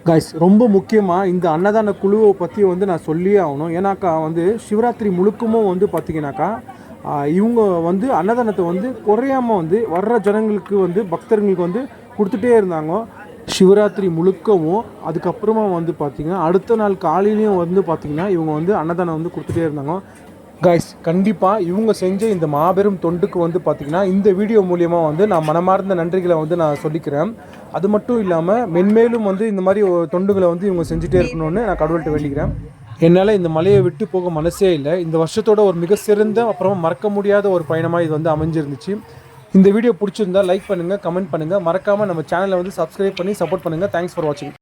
காய்ஸ் ரொம்ப முக்கியமாக இந்த அன்னதான குழுவை பற்றி வந்து நான் சொல்லியே ஆகணும். ஏன்னாக்கா வந்து சிவராத்திரி முழுக்கமும் வந்து பார்த்திங்கனாக்கா இவங்க வந்து அன்னதானத்தை வந்து குறையாமல் வந்து வர்ற ஜனங்களுக்கு வந்து பக்தர்களுக்கு வந்து கொடுத்துட்டே இருந்தாங்க சிவராத்திரி முழுக்கவும். அதுக்கப்புறமா வந்து பார்த்திங்கன்னா அடுத்த நாள் காலையிலையும் வந்து பார்த்திங்கன்னா இவங்க வந்து அன்னதானம் வந்து கொடுத்துட்டே இருந்தாங்க. காய்ஸ் கண்டிப்பாக இவங்க செஞ்ச இந்த மாபெரும் தொண்டுக்கு வந்து பார்த்திங்கன்னா இந்த வீடியோ மூலியமாக வந்து நான் மனமார்ந்த நன்றிகளை வந்து நான் சொல்லிக்கிறேன். அது மட்டும் இல்லாமல் மென்மேலும் வந்து இந்த மாதிரி தொண்டுகளை வந்து இவங்க செஞ்சுட்டே இருக்கணும்னு நான் கடவுள்கிட்ட வேண்டிக்கிறேன். என்னால் இந்த மலையை விட்டு போக மனசே இல்லை. இந்த வருஷத்தோட ஒரு மிக சிறந்த அப்புறமா மறக்க முடியாத ஒரு பயணமாக இது வந்து அமைஞ்சிருந்துச்சு. இந்த வீடியோ பிடிச்சிருந்தா லைக் பண்ணுங்கள், கமெண்ட் பண்ணுங்கள், மறக்காமல் நம்ம சேனலை வந்து சப்ஸ்கிரைப் பண்ணி சப்போர்ட் பண்ணுங்கள். தேங்க்ஸ் ஃபார் வாட்சிங்.